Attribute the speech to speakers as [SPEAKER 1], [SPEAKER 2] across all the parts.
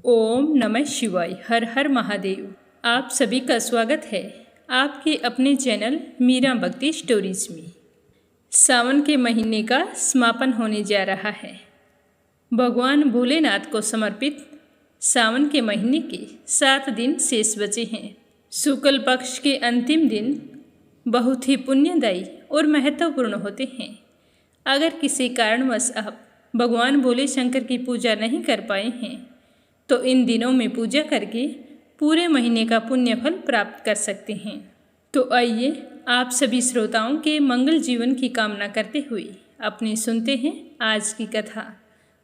[SPEAKER 1] ओम नमः शिवाय। हर हर महादेव। आप सभी का स्वागत है आपके अपने चैनल मीरा भक्ति स्टोरीज में। सावन के महीने का समापन होने जा रहा है। भगवान भोलेनाथ को समर्पित सावन के महीने के 7 दिन शेष बचे हैं। शुक्ल पक्ष के अंतिम दिन बहुत ही पुण्यदायी और महत्वपूर्ण होते हैं। अगर किसी कारणवश आप भगवान भोले शंकर की पूजा नहीं कर पाए हैं तो इन दिनों में पूजा करके पूरे महीने का पुण्य फल प्राप्त कर सकते हैं। तो आइए आप सभी श्रोताओं के मंगल जीवन की कामना करते हुए अपने सुनते हैं आज की कथा।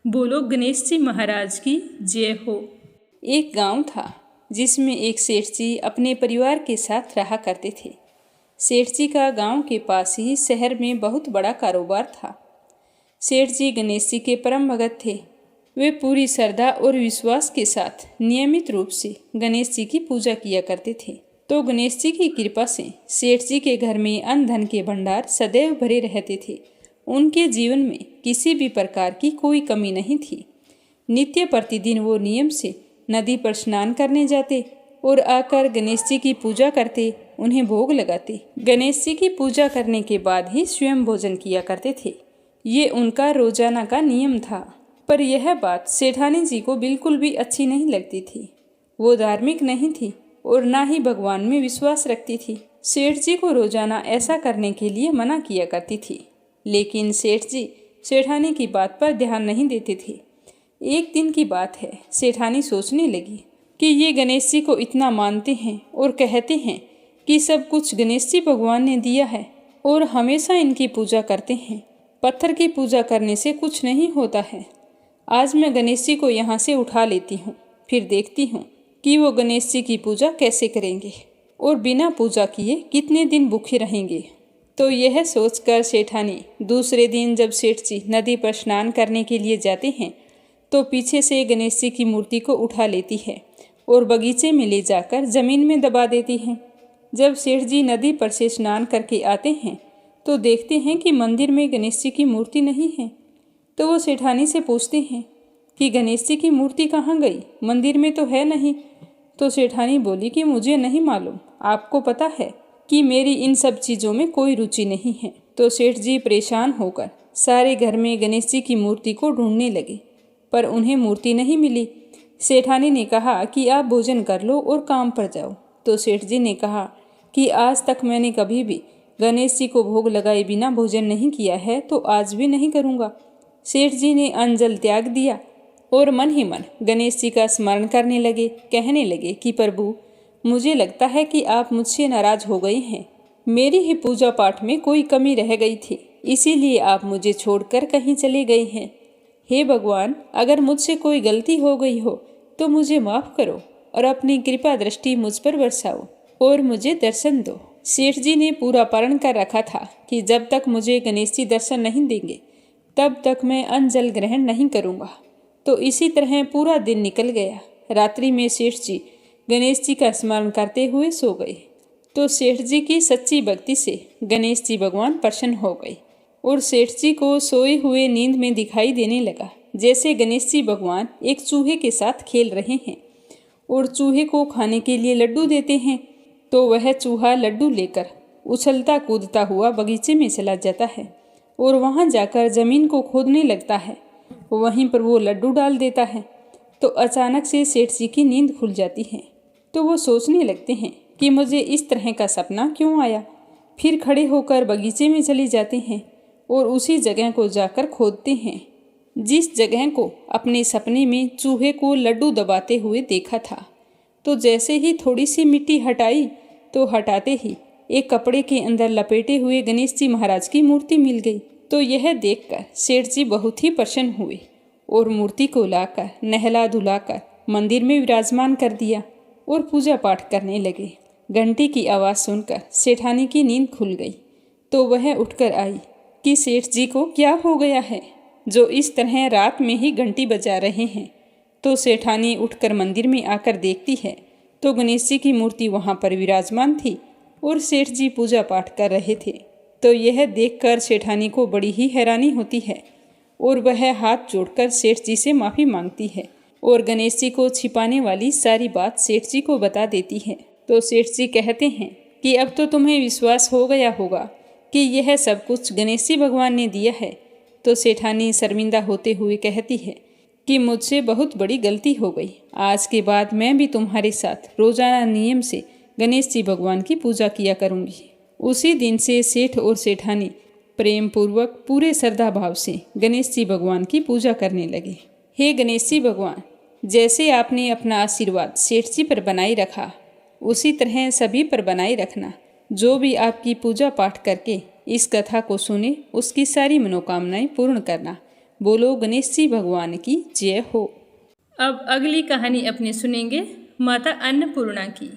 [SPEAKER 1] बोलो गणेश जी महाराज की जय हो। एक गांव था जिसमें एक सेठ जी अपने परिवार के साथ रहा करते थे। सेठ जी का गांव के पास ही शहर में बहुत बड़ा कारोबार था। सेठ जी गणेश जी के परम भगत थे। वे पूरी श्रद्धा और विश्वास के साथ नियमित रूप से गणेश जी की पूजा किया करते थे। तो गणेश जी की कृपा से सेठ जी के घर में अन्न धन के भंडार सदैव भरे रहते थे। उनके जीवन में किसी भी प्रकार की कोई कमी नहीं थी। नित्य प्रतिदिन वो नियम से नदी पर स्नान करने जाते और आकर गणेश जी की पूजा करते, उन्हें भोग लगाते। गणेश जी की पूजा करने के बाद ही स्वयं भोजन किया करते थे। ये उनका रोजाना का नियम था। पर यह बात सेठानी जी को बिल्कुल भी अच्छी नहीं लगती थी। वो धार्मिक नहीं थी और ना ही भगवान में विश्वास रखती थी। सेठ जी को रोजाना ऐसा करने के लिए मना किया करती थी, लेकिन सेठ जी सेठानी की बात पर ध्यान नहीं देते थे। एक दिन की बात है, सेठानी सोचने लगी कि ये गणेश जी को इतना मानते हैं और कहते हैं कि सब कुछ गणेश जी भगवान ने दिया है और हमेशा इनकी पूजा करते हैं। पत्थर की पूजा करने से कुछ नहीं होता है। आज मैं गणेश जी को यहाँ से उठा लेती हूँ, फिर देखती हूँ कि वो गणेश जी की पूजा कैसे करेंगे और बिना पूजा किए कितने दिन भूखे रहेंगे। तो यह सोचकर सेठानी दूसरे दिन जब सेठ जी नदी पर स्नान करने के लिए जाते हैं तो पीछे से गणेश जी की मूर्ति को उठा लेती है और बगीचे में ले जाकर जमीन में दबा देती है। जब सेठ जी नदी पर से स्नान करके आते हैं तो देखते हैं कि मंदिर में गणेश जी की मूर्ति नहीं है। तो वो सेठानी से पूछते हैं कि गणेश जी की मूर्ति कहाँ गई, मंदिर में तो है नहीं। तो सेठानी बोली कि मुझे नहीं मालूम, आपको पता है कि मेरी इन सब चीज़ों में कोई रुचि नहीं है। तो सेठ जी परेशान होकर सारे घर में गणेश जी की मूर्ति को ढूंढने लगे, पर उन्हें मूर्ति नहीं मिली। सेठानी ने कहा कि आप भोजन कर लो और काम पर जाओ। तो सेठ जी ने कहा कि आज तक मैंने कभी भी गणेश जी को भोग लगाए बिना भोजन नहीं किया है, तो आज भी नहीं करूँगा। सेठ जी ने अन्न जल त्याग दिया और मन ही मन गणेश जी का स्मरण करने लगे। कहने लगे कि प्रभु, मुझे लगता है कि आप मुझसे नाराज हो गए हैं। मेरी ही पूजा पाठ में कोई कमी रह गई थी, इसीलिए आप मुझे छोड़कर कहीं चले गए हैं। हे भगवान, अगर मुझसे कोई गलती हो गई हो तो मुझे माफ़ करो और अपनी कृपा दृष्टि मुझ पर बरसाओ और मुझे दर्शन दो। सेठ जी ने पूरा प्रण कर रखा था कि जब तक मुझे गणेश जी दर्शन नहीं देंगे तब तक मैं अन्न जल ग्रहण नहीं करूँगा। तो इसी तरह पूरा दिन निकल गया। रात्रि में सेठ जी गणेश जी का स्मरण करते हुए सो गए। तो सेठ जी की सच्ची भक्ति से गणेश जी भगवान प्रसन्न हो गए और सेठ जी को सोए हुए नींद में दिखाई देने लगा जैसे गणेश जी भगवान एक चूहे के साथ खेल रहे हैं और चूहे को खाने के लिए लड्डू देते हैं। तो वह चूहा लड्डू लेकर उछलता कूदता हुआ बगीचे में चला जाता है और वहां जाकर जमीन को खोदने लगता है। वहीं पर वो लड्डू डाल देता है। तो अचानक से सेठ जी की नींद खुल जाती है। तो वो सोचने लगते हैं कि मुझे इस तरह का सपना क्यों आया। फिर खड़े होकर बगीचे में चले जाते हैं और उसी जगह को जाकर खोदते हैं जिस जगह को अपने सपने में चूहे को लड्डू दबाते हुए देखा था। तो जैसे ही थोड़ी सी मिट्टी हटाई तो हटाते ही एक कपड़े के अंदर लपेटे हुए गणेश जी महाराज की मूर्ति मिल गई। तो यह देखकर सेठ जी बहुत ही प्रसन्न हुए और मूर्ति को लाकर नहला धुलाकर मंदिर में विराजमान कर दिया और पूजा पाठ करने लगे। घंटी की आवाज़ सुनकर सेठानी की नींद खुल गई। तो वह उठकर आई कि सेठ जी को क्या हो गया है जो इस तरह रात में ही घंटी बजा रहे हैं। तो सेठानी उठकर मंदिर में आकर देखती है तो गणेश जी की मूर्ति वहाँ पर विराजमान थी और सेठ जी पूजा पाठ कर रहे थे। तो यह देखकर सेठानी को बड़ी ही हैरानी होती है और वह हाथ जोड़कर सेठ जी से माफ़ी मांगती है और गणेश जी को छिपाने वाली सारी बात सेठ जी को बता देती है। तो सेठ जी कहते हैं कि अब तो तुम्हें विश्वास हो गया होगा कि यह सब कुछ गणेश जी भगवान ने दिया है। तो सेठानी शर्मिंदा होते हुए कहती है कि मुझसे बहुत बड़ी गलती हो गई। आज के बाद मैं भी तुम्हारे साथ रोजाना नियम से गणेश जी भगवान की पूजा किया करूँगी। उसी दिन से सेठ और सेठानी प्रेम पूर्वक पूरे श्रद्धा भाव से गणेश जी भगवान की पूजा करने लगे। हे गणेश जी भगवान, जैसे आपने अपना आशीर्वाद सेठ जी पर बनाए रखा, उसी तरह सभी पर बनाए रखना। जो भी आपकी पूजा पाठ करके इस कथा को सुने, उसकी सारी मनोकामनाएं पूर्ण करना। बोलो गणेश जी भगवान की जय हो। अब अगली कहानी अपने सुनेंगे माता अन्नपूर्णा की।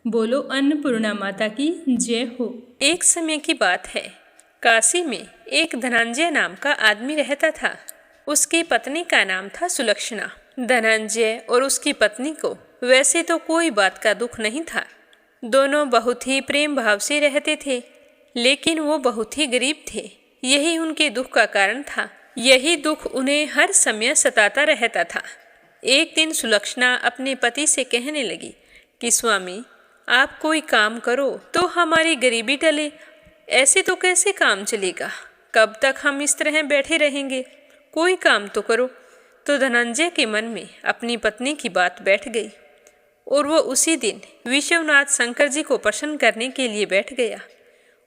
[SPEAKER 1] बोलो अन्नपूर्णा माता की जय हो। एक समय की बात है, काशी में एक धनंजय नाम का आदमी रहता था। उसकी पत्नी का नाम था सुलक्षणा। धनंजय और उसकी पत्नी को वैसे तो कोई बात का दुख नहीं था। दोनों बहुत ही प्रेम भाव से रहते थे, लेकिन वो बहुत ही गरीब थे। यही उनके दुख का कारण था। यही दुख उन्हें हर समय सताता रहता था। एक दिन सुलक्षणा अपने पति से कहने लगी कि स्वामी, आप कोई काम करो तो हमारी गरीबी टले। ऐसे तो कैसे काम चलेगा? कब तक हम इस तरह बैठे रहेंगे? कोई काम तो करो। तो धनंजय के मन में अपनी पत्नी की बात बैठ गई और वो उसी दिन विश्वनाथ शंकर जी को प्रसन्न करने के लिए बैठ गया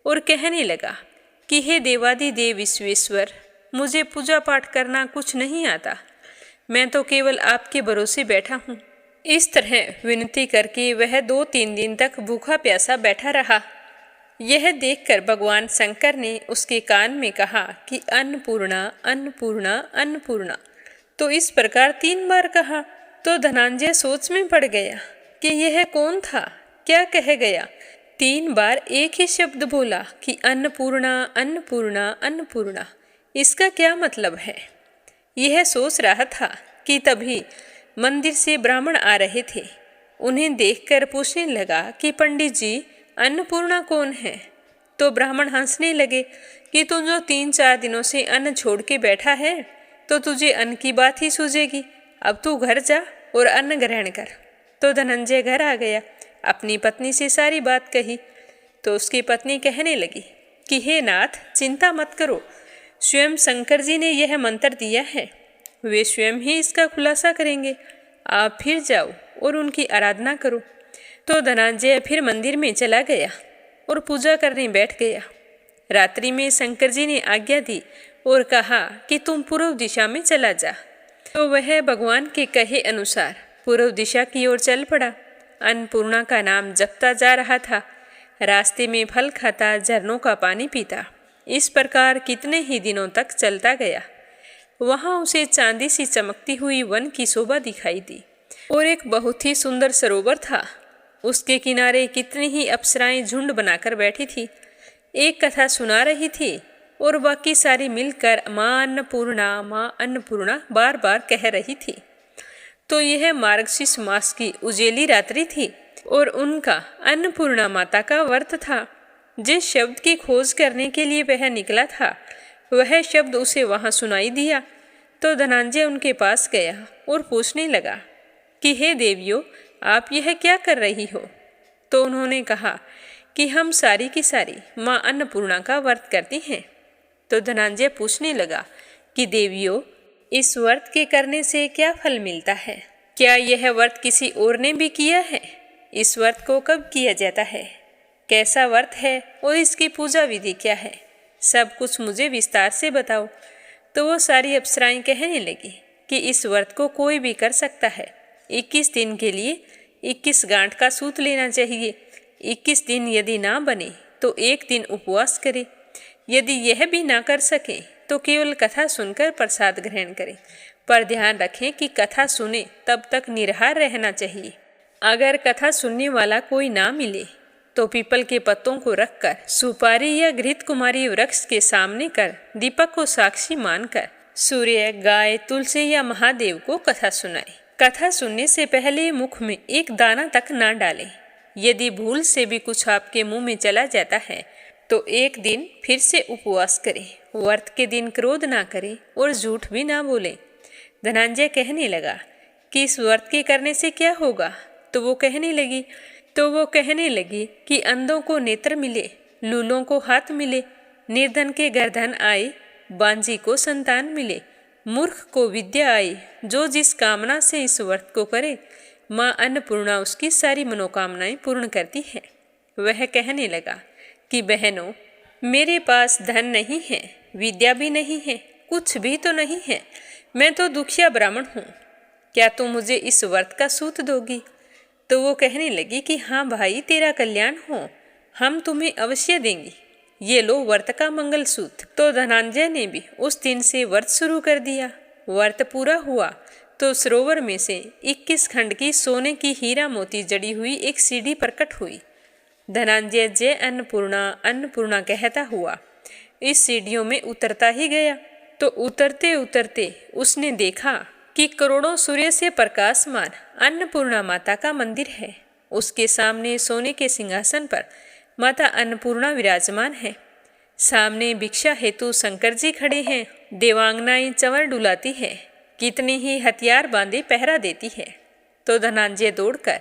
[SPEAKER 1] और कहने लगा कि हे देवादिदेव विश्वेश्वर, मुझे पूजा पाठ करना कुछ नहीं आता। मैं तो केवल आपके भरोसे बैठा हूँ। इस तरह विनती करके वह 2-3 दिन तक भूखा प्यासा बैठा रहा। यह देखकर भगवान शंकर ने उसके कान में कहा कि अन्नपूर्णा अन्नपूर्णा अन्नपूर्णा। तो इस प्रकार 3 बार कहा। तो धनंजय सोच में पड़ गया कि यह कौन था, क्या कह गया। 3 बार एक ही शब्द बोला कि अन्नपूर्णा अन्नपूर्णा अन्नपूर्णा। इसका क्या मतलब है? यह सोच रहा था कि तभी मंदिर से ब्राह्मण आ रहे थे। उन्हें देखकर पूछने लगा कि पंडित जी, अन्नपूर्णा कौन है? तो ब्राह्मण हंसने लगे कि तू जो 3-4 दिनों से अन्न छोड़ के बैठा है, तो तुझे अन्न की बात ही सूझेगी। अब तू घर जा और अन्न ग्रहण कर। तो धनंजय घर आ गया, अपनी पत्नी से सारी बात कही। तो उसकी पत्नी कहने लगी कि हे नाथ, चिंता मत करो, स्वयं शंकर जी ने यह मंत्र दिया है, वे स्वयं ही इसका खुलासा करेंगे। आप फिर जाओ और उनकी आराधना करो। तो धनंजय फिर मंदिर में चला गया और पूजा करने बैठ गया। रात्रि में शंकर जी ने आज्ञा दी और कहा कि तुम पूर्व दिशा में चला जा। तो वह भगवान के कहे अनुसार पूर्व दिशा की ओर चल पड़ा। अन्नपूर्णा का नाम जपता जा रहा था। रास्ते में फल खाता, झरनों का पानी पीता। इस प्रकार कितने ही दिनों तक चलता गया। वहां उसे चांदी सी चमकती हुई वन की शोभा दिखाई दी और एक बहुत ही सुंदर सरोवर था। उसके किनारे कितनी ही अप्सराएं झुंड बनाकर बैठी थी, एक कथा सुना रही थी और बाकी सारी मिलकर माँ अन्नपूर्णा बार बार कह रही थी। तो यह मार्गशीर्ष मास की उजेली रात्रि थी और उनका अन्नपूर्णा माता का व्रत था। जिस शब्द की खोज करने के लिए वह निकला था, वह शब्द उसे वहां सुनाई दिया। तो धनंजय उनके पास गया और पूछने लगा कि हे देवियों, आप यह क्या कर रही हो? तो उन्होंने कहा कि हम सारी की सारी माँ अन्नपूर्णा का व्रत करती हैं। तो धनंजय पूछने लगा कि देवियों, इस व्रत के करने से क्या फल मिलता है? क्या यह व्रत किसी और ने भी किया है? इस व्रत को कब किया जाता है? कैसा व्रत है और इसकी पूजा विधि क्या है? सब कुछ मुझे विस्तार से बताओ। तो वो सारी अप्सराएं कहने लगी कि इस व्रत को कोई भी कर सकता है। 21 दिन के लिए 21 गांठ का सूत लेना चाहिए। 21 दिन यदि ना बने तो 1 दिन उपवास करे। यदि यह भी ना कर सके तो केवल कथा सुनकर प्रसाद ग्रहण करें। पर ध्यान रखें कि कथा सुने तब तक निराहार रहना चाहिए। अगर कथा सुनने वाला कोई ना मिले तो पीपल के पत्तों को रखकर सुपारी या घृत कुमारी वृक्ष के सामने कर दीपक को साक्षी मानकर सूर्य, गाय, तुलसी या महादेव को कथा सुनाए। कथा सुनने से पहले मुख में एक दाना तक ना डालें। यदि भूल से भी कुछ आपके मुंह में चला जाता है तो 1 दिन फिर से उपवास करें। व्रत के दिन क्रोध ना करें और झूठ भी ना बोलें। धनंजय कहने लगा कि इस व्रत के करने से क्या होगा। तो वो कहने लगी कि अंधों को नेत्र मिले, लूलों को हाथ मिले, निर्धन के घर धन आए, बांझी को संतान मिले, मूर्ख को विद्या आए। जो जिस कामना से इस व्रत को करे, माँ अन्नपूर्णा उसकी सारी मनोकामनाएं पूर्ण करती है। वह कहने लगा कि बहनों, मेरे पास धन नहीं है, विद्या भी नहीं है, कुछ भी तो नहीं है। मैं तो दुखिया ब्राह्मण हूँ। क्या तुम मुझे इस व्रत का सूत दोगी? तो वो कहने लगी कि हाँ भाई, तेरा कल्याण हो, हम तुम्हें अवश्य देंगे। ये लो व्रत का मंगल सूत। तो धनंजय ने भी उस दिन से व्रत शुरू कर दिया। व्रत पूरा हुआ तो सरोवर में से 21 खंड की सोने की हीरा मोती जड़ी हुई एक सीढ़ी प्रकट हुई। धनंजय जय अन्नपूर्णा अन्नपूर्णा कहता हुआ इस सीढ़ियों में उतरता ही गया। तो उतरते उतरते उसने देखा कि करोड़ों सूर्य से प्रकाशमान अन्नपूर्णा माता का मंदिर है। उसके सामने सोने के सिंहासन पर माता अन्नपूर्णा विराजमान है। सामने भिक्षा हेतु शंकर जी खड़े हैं। देवांगनाएं चंवर डुलाती है, कितने ही हथियार बांधे पहरा देती है। तो धनंजय दौड़कर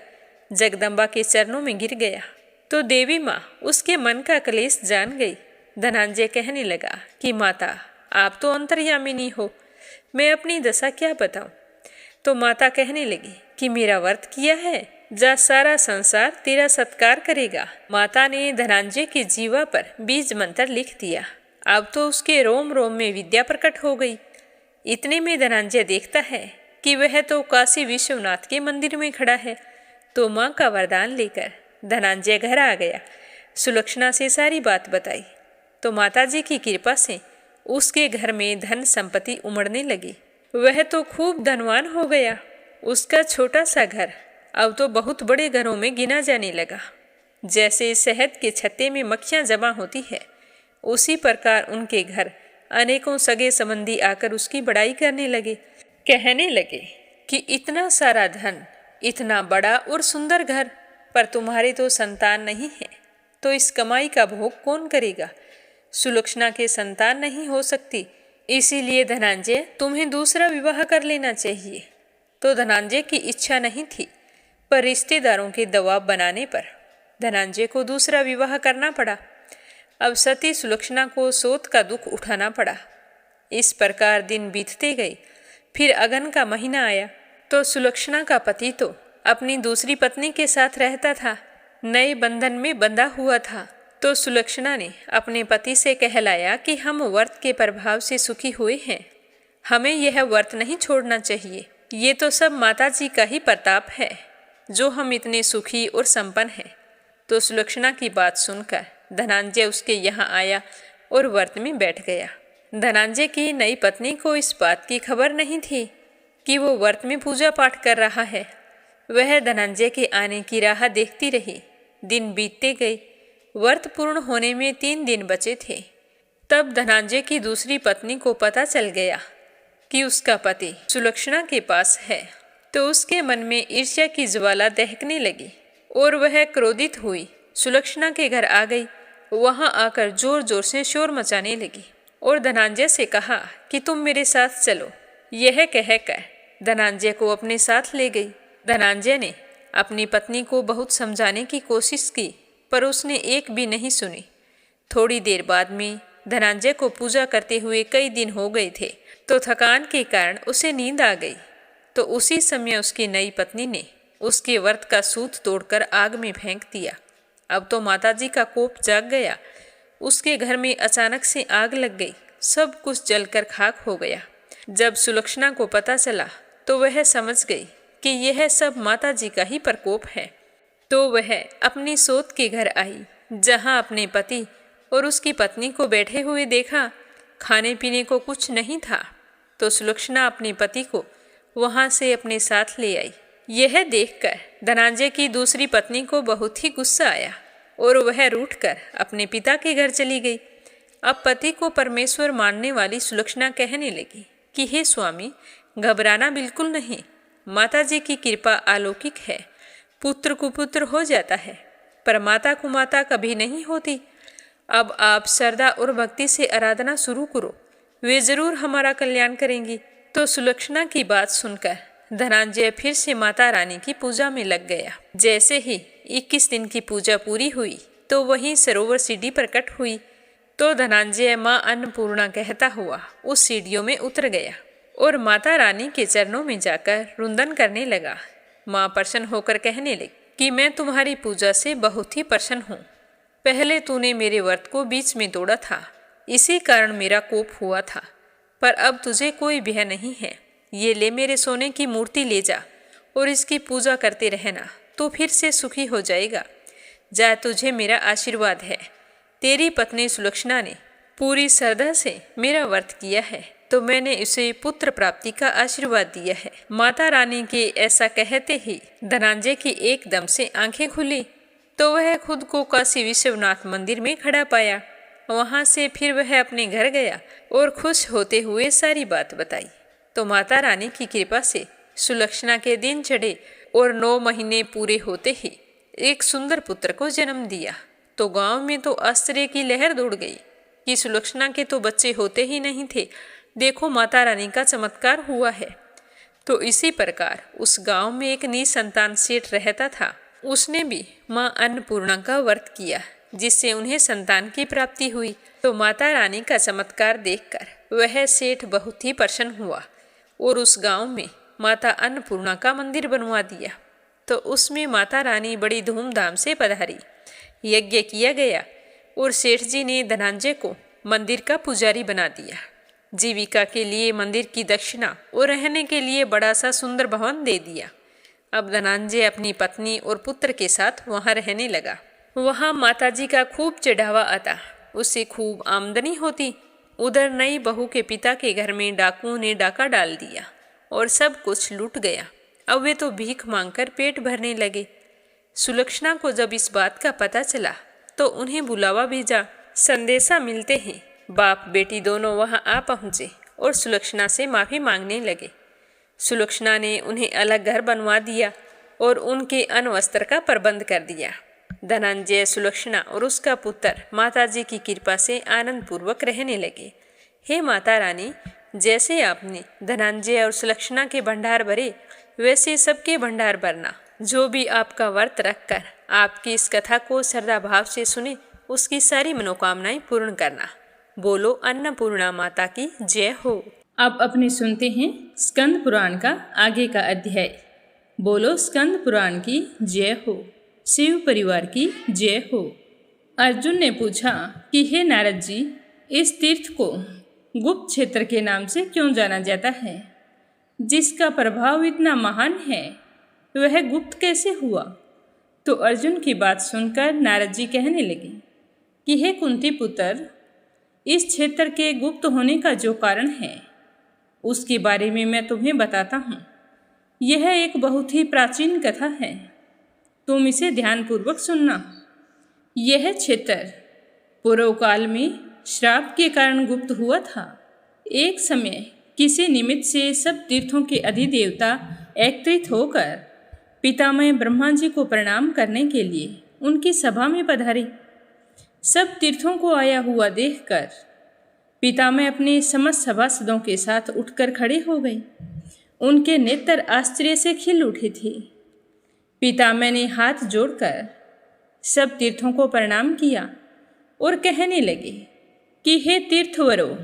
[SPEAKER 1] जगदम्बा के चरणों में गिर गया। तो देवी माँ उसके मन का क्लेश जान गई। धनंजय कहने लगा कि माता, आप तो अंतर्यामिनी हो, मैं अपनी दशा क्या बताऊं। तो माता कहने लगी कि मेरा व्रत किया है, जा सारा संसार तेरा सत्कार करेगा। माता ने धनंजय के जीवा पर बीज मंत्र लिख दिया। अब तो उसके रोम रोम में विद्या प्रकट हो गई। इतने में धनंजय देखता है कि वह तो काशी विश्वनाथ के मंदिर में खड़ा है। तो माँ का वरदान लेकर धनंजय घर आ गया। सुलक्षणा से सारी बात बताई। तो माताजी की कृपा से उसके घर में धन संपत्ति उमड़ने लगी। वह तो खूब धनवान हो गया। उसका छोटा सा घर अब तो बहुत बड़े घरों में गिना जाने लगा। जैसे शहद के छत्ते में मक्खियाँ जमा होती है, उसी प्रकार उनके घर अनेकों सगे संबंधी आकर उसकी बड़ाई करने लगे। कहने लगे कि इतना सारा धन, इतना बड़ा और सुंदर घर, पर तुम्हारे तो संतान नहीं है, तो इस कमाई का भोग कौन करेगा। सुलक्षणा के संतान नहीं हो सकती, इसीलिए धनंजय तुम्हें दूसरा विवाह कर लेना चाहिए। तो धनंजय की इच्छा नहीं थी, पर रिश्तेदारों के दबाव बनाने पर धनंजय को दूसरा विवाह करना पड़ा। अब सती सुलक्षणा को सोत का दुख उठाना पड़ा। इस प्रकार दिन बीतते गए। फिर अगन का महीना आया। तो सुलक्षणा का पति तो अपनी दूसरी पत्नी के साथ रहता था, नए बंधन में बंधा हुआ था। तो सुलक्षणा ने अपने पति से कहलाया कि हम व्रत के प्रभाव से सुखी हुए हैं, हमें यह व्रत नहीं छोड़ना चाहिए। ये तो सब माता जी का ही प्रताप है जो हम इतने सुखी और संपन्न हैं। तो सुलक्षणा की बात सुनकर धनंजय उसके यहाँ आया और व्रत में बैठ गया। धनंजय की नई पत्नी को इस बात की खबर नहीं थी कि वो व्रत में पूजा पाठ कर रहा है। वह धनंजय के आने की राह देखती रही। दिन बीतते गए। व्रत पूर्ण होने में 3 दिन बचे थे। तब धनंजय की दूसरी पत्नी को पता चल गया कि उसका पति सुलक्षणा के पास है। तो उसके मन में ईर्ष्या की ज्वाला दहकने लगी और वह क्रोधित हुई सुलक्षणा के घर आ गई। वहां आकर जोर जोर से शोर मचाने लगी और धनंजय से कहा कि तुम मेरे साथ चलो। यह कहकर धनंजय को अपने साथ ले गई। धनंजय ने अपनी पत्नी को बहुत समझाने की कोशिश की, पर उसने एक भी नहीं सुनी। थोड़ी देर बाद में धनंजय को पूजा करते हुए कई दिन हो गए थे, तो थकान के कारण उसे नींद आ गई। तो उसी समय उसकी नई पत्नी ने उसके व्रत का सूत तोड़कर आग में फेंक दिया। अब तो माताजी का कोप जाग गया। उसके घर में अचानक से आग लग गई, सब कुछ जलकर खाक हो गया। जब सुलक्षणा को पता चला तो वह समझ गई कि यह सब माताजी का ही प्रकोप है। तो वह अपनी सोत के घर आई, जहाँ अपने पति और उसकी पत्नी को बैठे हुए देखा। खाने पीने को कुछ नहीं था। तो सुलक्षणा अपने पति को वहाँ से अपने साथ ले आई। यह देखकर धनंजय की दूसरी पत्नी को बहुत ही गुस्सा आया और वह रूठकर अपने पिता के घर चली गई। अब पति को परमेश्वर मानने वाली सुलक्षणा कहने लगी कि हे स्वामी, घबराना बिल्कुल नहीं, माताजी की कृपा अलौकिक है। पुत्र कुपुत्र हो जाता है, पर माता कुमाता कभी नहीं होती। अब आप श्रद्धा और भक्ति से आराधना शुरू करो, वे जरूर हमारा कल्याण करेंगी। तो सुलक्षणा की बात सुनकर धनंजय फिर से माता रानी की पूजा में लग गया। जैसे ही 21 दिन की पूजा पूरी हुई तो वहीं सरोवर सीढ़ी प्रकट हुई तो धनंजय माँ अन्नपूर्णा कहता हुआ उस सीढ़ियों में उतर गया और माता रानी के चरणों में जाकर रुंदन करने लगा। माँ प्रसन्न होकर कहने लगी कि मैं तुम्हारी पूजा से बहुत ही प्रसन्न हूँ। पहले तूने मेरे व्रत को बीच में तोड़ा था, इसी कारण मेरा कोप हुआ था, पर अब तुझे कोई भय नहीं है। ये ले मेरे सोने की मूर्ति ले जा और इसकी पूजा करते रहना, तो फिर से सुखी हो जाएगा। जा, तुझे मेरा आशीर्वाद है। तेरी पत्नी सुलक्षणा ने पूरी श्रद्धा से मेरा व्रत किया है तो मैंने उसे पुत्र प्राप्ति का आशीर्वाद दिया है। माता रानी के ऐसा कहते ही धनंजय की एकदम से आंखें खुली तो वह खुद को काशी विश्वनाथ मंदिर में खड़ा पाया। वहां से फिर वह अपने घर गया और खुश होते हुए सारी बात बताई तो माता रानी की कृपा से सुलक्षणा के दिन चढ़े और 9 महीने पूरे होते ही एक सुंदर पुत्र को जन्म दिया। तो गांव में तो आश्चर्य की लहर दौड़ गई कि सुलक्षणा के तो बच्चे होते ही नहीं थे, देखो माता रानी का चमत्कार हुआ है। तो इसी प्रकार उस गांव में एक निसंतान सेठ रहता था। उसने भी माँ अन्नपूर्णा का व्रत किया जिससे उन्हें संतान की प्राप्ति हुई। तो माता रानी का चमत्कार देखकर वह सेठ बहुत ही प्रसन्न हुआ और उस गांव में माता अन्नपूर्णा का मंदिर बनवा दिया। तो उसमें माता रानी बड़ी धूमधाम से पधारी, यज्ञ किया गया और सेठ जी ने धनंजय को मंदिर का पुजारी बना दिया। जीविका के लिए मंदिर की दक्षिणा और रहने के लिए बड़ा सा सुंदर भवन दे दिया। अब धनंजय अपनी पत्नी और पुत्र के साथ वहां रहने लगा। वहां माताजी का खूब चढ़ावा आता, उससे खूब आमदनी होती। उधर नई बहू के पिता के घर में डाकुओं ने डाका डाल दिया और सब कुछ लूट गया। अब वे तो भीख मांगकर पेट भरने लगे। सुलक्षणा को जब इस बात का पता चला तो उन्हें बुलावा भेजा। संदेशा मिलते ही बाप बेटी दोनों वहां आ पहुंचे और सुलक्षणा से माफी मांगने लगे। सुलक्षणा ने उन्हें अलग घर बनवा दिया और उनके अन्न वस्त्र का प्रबंध कर दिया। धनंजय, सुलक्षणा और उसका पुत्र माताजी की कृपा से आनंद पूर्वक रहने लगे। हे माता रानी, जैसे आपने धनंजय और सुलक्षणा के भंडार भरे वैसे सबके भंडार भरना। जो भी आपका व्रत रखकर आपकी इस कथा को श्रद्धा भाव से सुने उसकी सारी मनोकामनाएं पूर्ण करना। बोलो अन्नपूर्णा माता की जय हो। अब अपने सुनते हैं स्कंद पुराण का आगे का अध्याय। बोलो स्कंद पुराण की जय हो, शिव परिवार की जय हो। अर्जुन ने पूछा कि हे नारद जी, इस तीर्थ को गुप्त क्षेत्र के नाम से क्यों जाना जाता है? जिसका प्रभाव इतना महान है वह गुप्त कैसे हुआ? तो अर्जुन की बात सुनकर नारद जी कहने लगे कि हे कुंती पुत्र, इस क्षेत्र के गुप्त होने का जो कारण है उसके बारे में मैं तुम्हें बताता हूँ। यह एक बहुत ही प्राचीन कथा है, तुम इसे ध्यानपूर्वक सुनना। यह क्षेत्र पूर्व काल में श्राप के कारण गुप्त हुआ था। एक समय किसी निमित्त से सब तीर्थों के अधिदेवता एकत्रित होकर पितामह ब्रह्मा जी को प्रणाम करने के लिए उनकी सभा में पधारे। सब तीर्थों को आया हुआ देखकर पितामह अपने समस्त सभासदों के साथ उठकर खड़े हो गए। उनके नेत्र आश्चर्य से खिल उठे थे। पितामह ने हाथ जोड़कर सब तीर्थों को प्रणाम किया और कहने लगे कि हे तीर्थवरों,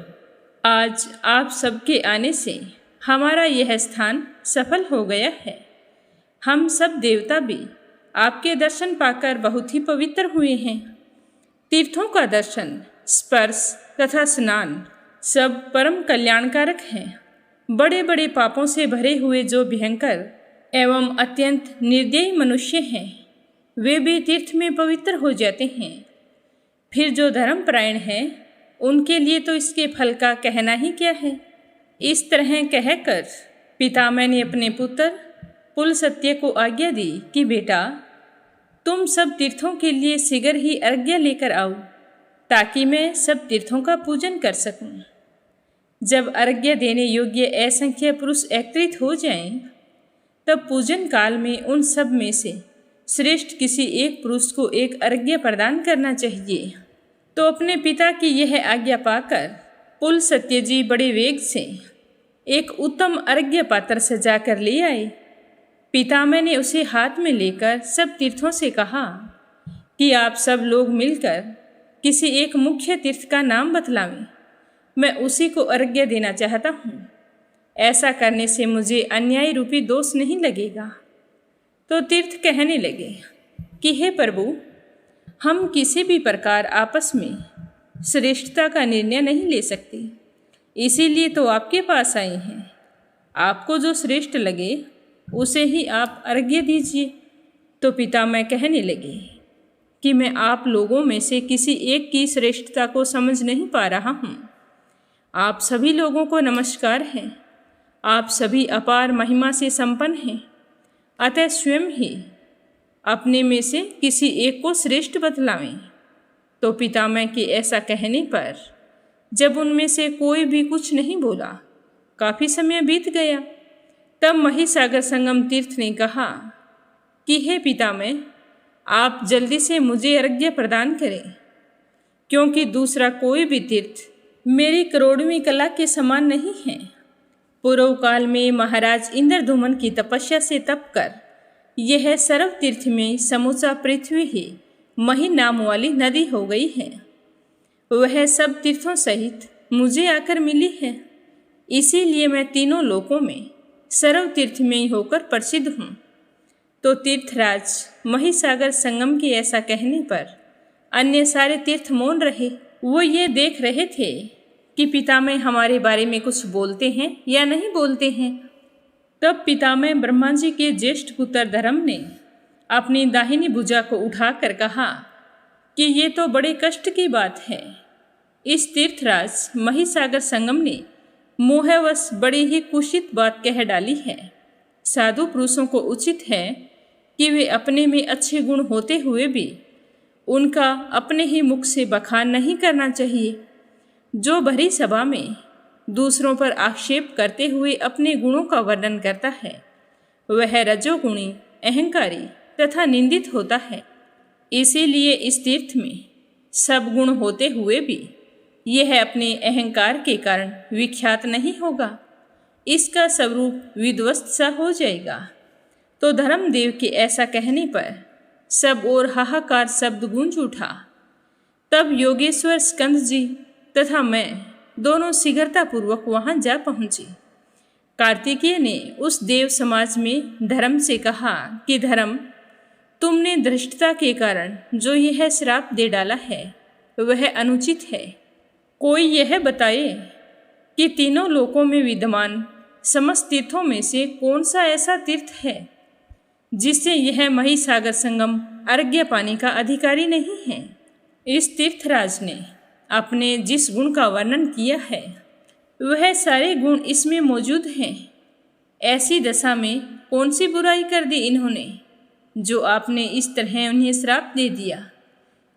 [SPEAKER 1] आज आप सबके आने से हमारा यह स्थान सफल हो गया है। हम सब देवता भी आपके दर्शन पाकर बहुत ही पवित्र हुए हैं। तीर्थों का दर्शन, स्पर्श तथा स्नान सब परम कल्याणकारक हैं। बड़े बड़े पापों से भरे हुए जो भयंकर एवं अत्यंत निर्दयी मनुष्य हैं वे भी तीर्थ में पवित्र हो जाते हैं। फिर जो धर्मपरायण हैं उनके लिए तो इसके फल का कहना ही क्या है। इस तरह कहकर पितामह ने अपने पुत्र पुलस्त्य को आज्ञा दी कि बेटा, तुम सब तीर्थों के लिए शीघ्र ही अर्घ्य लेकर आओ ताकि मैं सब तीर्थों का पूजन कर सकूं। जब अर्घ्य देने योग्य असंख्य पुरुष एकत्रित हो जाएं, तब पूजन काल में उन सब में से श्रेष्ठ किसी एक पुरुष को एक अर्घ्य प्रदान करना चाहिए। तो अपने पिता की यह आज्ञा पाकर पुलस्त्य जी बड़े वेग से एक उत्तम अर्घ्य पात्र सजा कर ले आए। पितामह ने उसे हाथ में लेकर सब तीर्थों से कहा कि आप सब लोग मिलकर किसी एक मुख्य तीर्थ का नाम बतलावें, मैं उसी को अर्घ्य देना चाहता हूँ। ऐसा करने से मुझे अन्याय रूपी दोष नहीं लगेगा। तो तीर्थ कहने लगे कि हे प्रभु, हम किसी भी प्रकार आपस में श्रेष्ठता का निर्णय नहीं ले सकते, इसीलिए तो आपके पास आए हैं। आपको जो श्रेष्ठ लगे उसे ही आप अर्घ्य दीजिए। तो पितामह कहने लगे कि मैं आप लोगों में से किसी एक की श्रेष्ठता को समझ नहीं पा रहा हूँ। आप सभी लोगों को नमस्कार है। आप सभी अपार महिमा से संपन्न हैं, अतः स्वयं ही अपने में से किसी एक को श्रेष्ठ बतलावें। तो पितामह के ऐसा कहने पर जब उनमें से कोई भी कुछ नहीं बोला, काफ़ी समय बीत गया। तब महिसागर संगम तीर्थ ने कहा कि हे पितामह, आप जल्दी से मुझे अर्घ्य प्रदान करें, क्योंकि दूसरा कोई भी तीर्थ मेरी करोड़वीं कला के समान नहीं है। पूर्व काल में महाराज इंद्रधुमन की तपस्या से तप कर यह सर्व तीर्थ में समूचा पृथ्वी ही मही नाम वाली नदी हो गई है। वह सब तीर्थों सहित मुझे आकर मिली है, इसीलिए मैं तीनों लोकों में सर्व तीर्थमयी होकर प्रसिद्ध हूँ। तो तीर्थराज महिसागर संगम के ऐसा कहने पर अन्य सारे तीर्थ मौन रहे। वो ये देख रहे थे कि पितामह हमारे बारे में कुछ बोलते हैं या नहीं बोलते हैं। तब पितामह ब्रह्मा जी के ज्येष्ठ पुत्र धर्म ने अपनी दाहिनी भुजा को उठाकर कहा कि ये तो बड़े कष्ट की बात है। इस तीर्थराज महिसागर संगम ने मोहवश बड़ी ही कुशित बात कह डाली है। साधु पुरुषों को उचित है कि वे अपने में अच्छे गुण होते हुए भी उनका अपने ही मुख से बखान नहीं करना चाहिए। जो भरी सभा में दूसरों पर आक्षेप करते हुए अपने गुणों का वर्णन करता है, वह रजोगुणी, अहंकारी तथा निंदित होता है। इसीलिए इस तीर्थ में सब गुण होते हुए भी यह अपने अहंकार के कारण विख्यात नहीं होगा। इसका स्वरूप विध्वस्त सा हो जाएगा। तो धर्मदेव के ऐसा कहने पर सब ओर हाहाकार शब्द गूंज उठा। तब योगेश्वर स्कंद जी तथा मैं दोनों शीघ्रतापूर्वक वहां जा पहुंचे। कार्तिकेय ने उस देव समाज में धर्म से कहा कि धर्म, तुमने धृष्टता के कारण जो यह श्राप दे डाला है वह अनुचित है। कोई यह बताए कि तीनों लोकों में विद्यमान समस्त तीर्थों में से कौन सा ऐसा तीर्थ है जिससे यह महिसागर संगम अर्घ्य पानी का अधिकारी नहीं है। इस तीर्थराज ने अपने जिस गुण का वर्णन किया है वह सारे गुण इसमें मौजूद हैं। ऐसी दशा में कौन सी बुराई कर दी इन्होंने जो आपने इस तरह उन्हें श्राप दे दिया,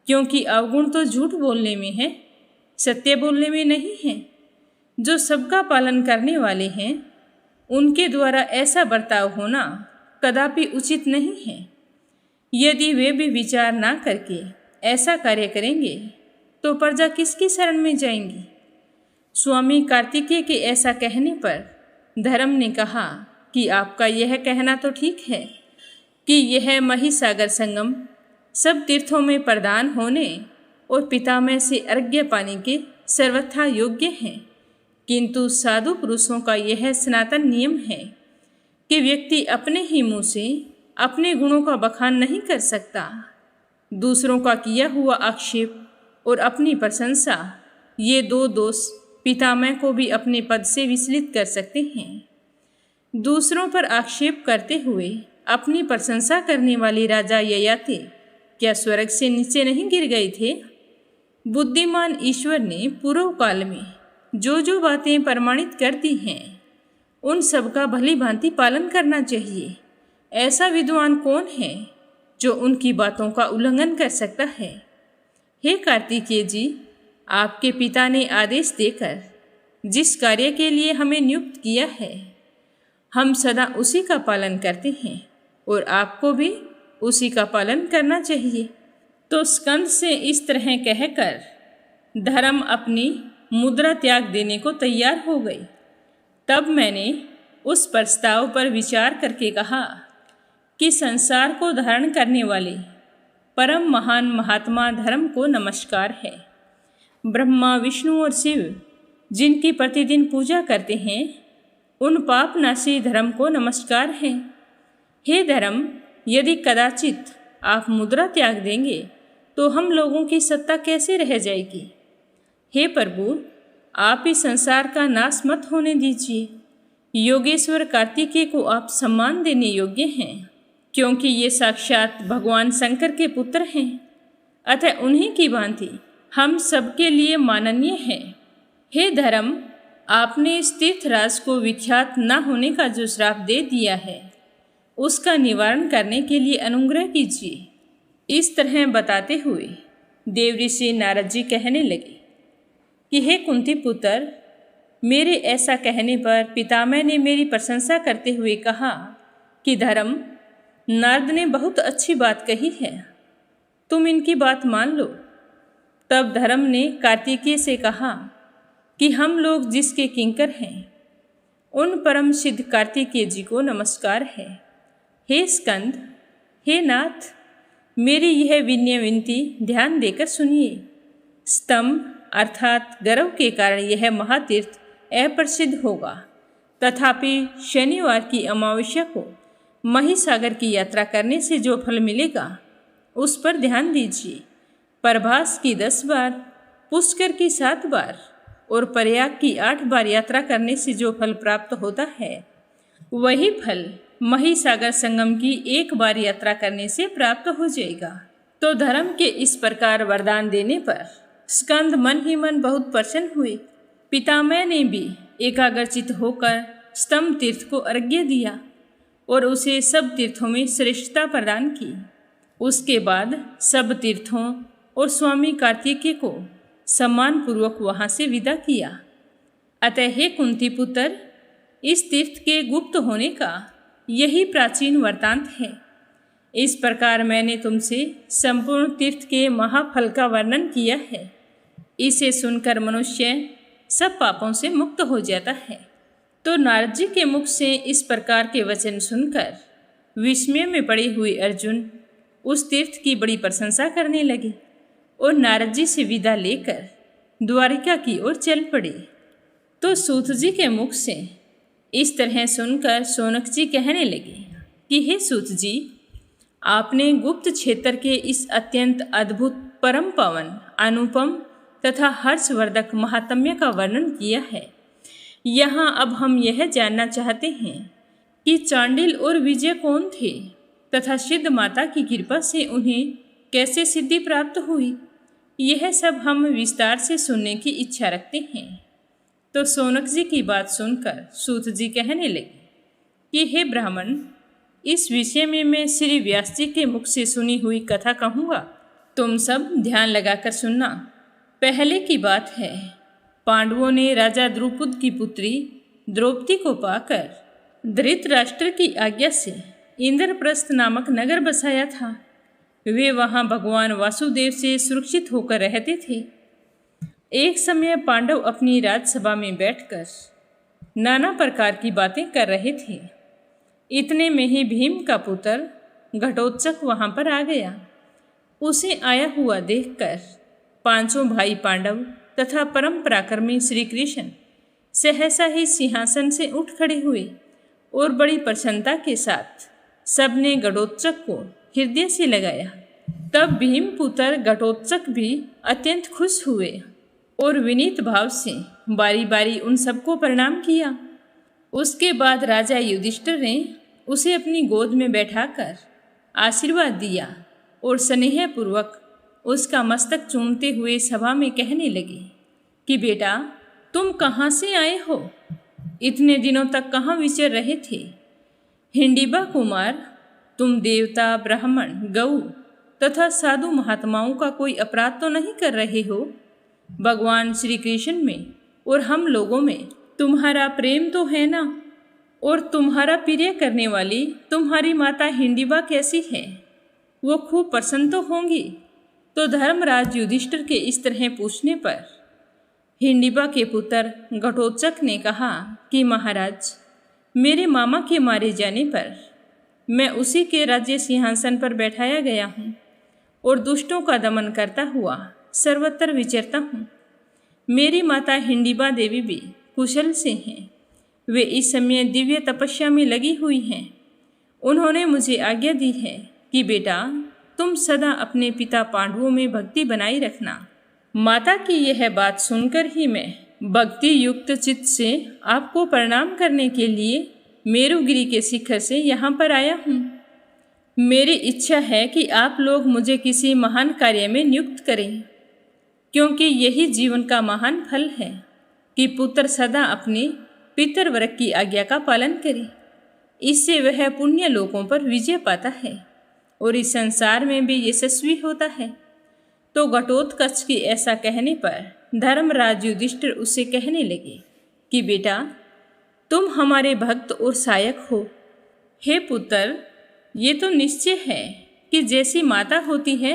[SPEAKER 1] क्योंकि अवगुण तो झूठ बोलने में है, सत्य बोलने में नहीं है। जो सबका पालन करने वाले हैं उनके द्वारा ऐसा बर्ताव होना कदापि उचित नहीं है। यदि वे भी विचार ना करके ऐसा कार्य करेंगे तो प्रजा किसकी शरण में जाएंगी। स्वामी कार्तिकेय के ऐसा कहने पर धर्म ने कहा कि आपका यह कहना तो ठीक है कि यह महिसागर संगम सब तीर्थों में प्रदान होने और पितामह से अर्घ्य पाने के सर्वथा योग्य हैं, किंतु साधु पुरुषों का यह सनातन नियम है कि व्यक्ति अपने ही मुँह से अपने गुणों का बखान नहीं कर सकता। दूसरों का किया हुआ आक्षेप और अपनी प्रशंसा, ये दो दोष पितामह को भी अपने पद से विचलित कर सकते हैं। दूसरों पर आक्षेप करते हुए अपनी प्रशंसा करने वाले राजा ययाति क्या स्वर्ग से नीचे नहीं गिर गए थे? बुद्धिमान ईश्वर ने पूर्व काल में जो जो बातें प्रमाणित कर दी हैं उन सब का भली भांति पालन करना चाहिए। ऐसा विद्वान कौन है जो उनकी बातों का उल्लंघन कर सकता है? हे कार्तिकेय जी, आपके पिता ने आदेश देकर जिस कार्य के लिए हमें नियुक्त किया है हम सदा उसी का पालन करते हैं और आपको भी उसी का पालन करना चाहिए। तो स्कंद से इस तरह कहकर धर्म अपनी मुद्रा त्याग देने को तैयार हो गई। तब मैंने उस प्रस्ताव पर विचार करके कहा कि संसार को धारण करने वाले परम महान महात्मा धर्म को नमस्कार है। ब्रह्मा, विष्णु और शिव जिनकी प्रतिदिन पूजा करते हैं, उन पापनाशी धर्म को नमस्कार है। हे धर्म, यदि कदाचित आप मुद्रा त्याग देंगे तो हम लोगों की सत्ता कैसे रह जाएगी। हे प्रभु, आप इस संसार का नाश मत होने दीजिए। योगेश्वर कार्तिकेय को आप सम्मान देने योग्य हैं, क्योंकि ये साक्षात भगवान शंकर के पुत्र हैं। अतः उन्हीं की भांति हम सबके लिए माननीय हैं। हे धर्म, आपने इस तीर्थराज को विख्यात न होने का जो श्राप दे दिया है, उसका निवारण करने के लिए अनुग्रह कीजिए। इस तरह बताते हुए देवऋषि नारद जी कहने लगे कि हे कुंती पुत्र, मेरे ऐसा कहने पर पितामह ने मेरी प्रशंसा करते हुए कहा कि धर्म, नारद ने बहुत अच्छी बात कही है, तुम इनकी बात मान लो। तब धर्म ने कार्तिकेय से कहा कि हम लोग जिसके किंकर हैं, उन परम सिद्ध कार्तिकेय जी को नमस्कार है। हे स्कंद, हे नाथ, मेरी यह विनय विनती ध्यान देकर सुनिए। स्तंभ अर्थात गर्व के कारण यह महातीर्थ अप्रसिद्ध होगा, तथापि शनिवार की अमावस्या को महिसागर की यात्रा करने से जो फल मिलेगा उस पर ध्यान दीजिए। प्रभास की 10 बार, पुष्कर की 7 बार और प्रयाग की 8 बार यात्रा करने से जो फल प्राप्त होता है, वही फल महिसागर संगम की 1 बार यात्रा करने से प्राप्त हो जाएगा। तो धर्म के इस प्रकार वरदान देने पर स्कंद मन ही मन बहुत प्रसन्न हुए। पितामह ने भी एकाग्रचित होकर स्तंभ तीर्थ को अर्घ्य दिया और उसे सब तीर्थों में श्रेष्ठता प्रदान की। उसके बाद सब तीर्थों और स्वामी कार्तिकेय को सम्मानपूर्वक वहाँ से विदा किया। अतः हे कुंती पुत्र, इस तीर्थ के गुप्त होने का यही प्राचीन वृत्तांत है। इस प्रकार मैंने तुमसे संपूर्ण तीर्थ के महाफल का वर्णन किया है। इसे सुनकर मनुष्य सब पापों से मुक्त हो जाता है। तो नारद जी के मुख से इस प्रकार के वचन सुनकर विस्मय में पड़े हुए अर्जुन उस तीर्थ की बड़ी प्रशंसा करने लगे और नारद जी से विदा लेकर द्वारिका की ओर चल पड़े। तो सूत जी के मुख से इस तरह सुनकर शौनक जी कहने लगे कि हे सूत जी, आपने गुप्त क्षेत्र के इस अत्यंत अद्भुत, परम पावन, अनुपम तथा हर्षवर्धक महात्म्य का वर्णन किया है। यहाँ अब हम यह जानना चाहते हैं कि चांडिल और विजय कौन थे तथा सिद्ध माता की कृपा से उन्हें कैसे सिद्धि प्राप्त हुई। यह सब हम विस्तार से सुनने की इच्छा रखते हैं। तो शौनक जी की बात सुनकर सूत जी कहने लगे कि हे ब्राह्मण, इस विषय में मैं श्री व्यास जी के मुख से सुनी हुई कथा कहूँगा, तुम सब ध्यान लगाकर सुनना। पहले की बात है, पांडवों ने राजा द्रुपद की पुत्री द्रौपदी को पाकर धृतराष्ट्र की आज्ञा से इंद्रप्रस्थ नामक नगर बसाया था। वे वहाँ भगवान वासुदेव से सुरक्षित होकर रहते थे। एक समय पांडव अपनी राजसभा में बैठकर नाना प्रकार की बातें कर रहे थे। इतने में ही भीम का पुत्र घटोत्कच वहाँ पर आ गया। उसे आया हुआ देखकर पांचों भाई पांडव तथा परम पराक्रमी श्री कृष्ण सहसा ही सिंहासन से उठ खड़े हुए और बड़ी प्रसन्नता के साथ सबने घटोत्कच को हृदय से लगाया। तब भीम पुत्र घटोत्कच भी अत्यंत खुश हुए और विनीत भाव से बारी बारी उन सबको प्रणाम किया। उसके बाद राजा युधिष्ठिर ने उसे अपनी गोद में बैठाकर आशीर्वाद दिया और स्नेहपूर्वक उसका मस्तक चूमते हुए सभा में कहने लगे कि बेटा, तुम कहाँ से आए हो? इतने दिनों तक कहाँ विचर रहे थे? हिंडिबा कुमार, तुम देवता, ब्राह्मण, गऊ तथा साधु महात्माओं का कोई अपराध तो नहीं कर रहे हो? भगवान श्री कृष्ण में और हम लोगों में तुम्हारा प्रेम तो है ना? और तुम्हारा प्रिय करने वाली तुम्हारी माता हिंडिबा कैसी है? वो खूब प्रसन्न तो होंगी। तो धर्मराज युधिष्ठिर के इस तरह पूछने पर हिंडिबा के पुत्र घटोत्कच ने कहा कि महाराज, मेरे मामा के मारे जाने पर मैं उसी के राज्य सिंहासन पर बैठाया गया हूँ और दुष्टों का दमन करता हुआ सर्वत्र विचरता हूँ। मेरी माता हिंडिबा देवी भी कुशल से हैं। वे इस समय दिव्य तपस्या में लगी हुई हैं। उन्होंने मुझे आज्ञा दी है कि बेटा, तुम सदा अपने पिता पांडवों में भक्ति बनाए रखना। माता की यह बात सुनकर ही मैं भक्ति युक्त चित्त से आपको प्रणाम करने के लिए मेरुगिरी के शिखर से यहाँ पर आया हूँ। मेरी इच्छा है कि आप लोग मुझे किसी महान कार्य में नियुक्त करें, क्योंकि यही जीवन का महान फल है कि पुत्र सदा अपने पितृवर्ग की आज्ञा का पालन करे। इससे वह पुण्य लोकों पर विजय पाता है और इस संसार में भी यशस्वी होता है। तो घटोत्कच के ऐसा कहने पर धर्मराज युधिष्ठिर उससे कहने लगे कि बेटा, तुम हमारे भक्त और सहायक हो। हे पुत्र, ये तो निश्चय है कि जैसी माता होती है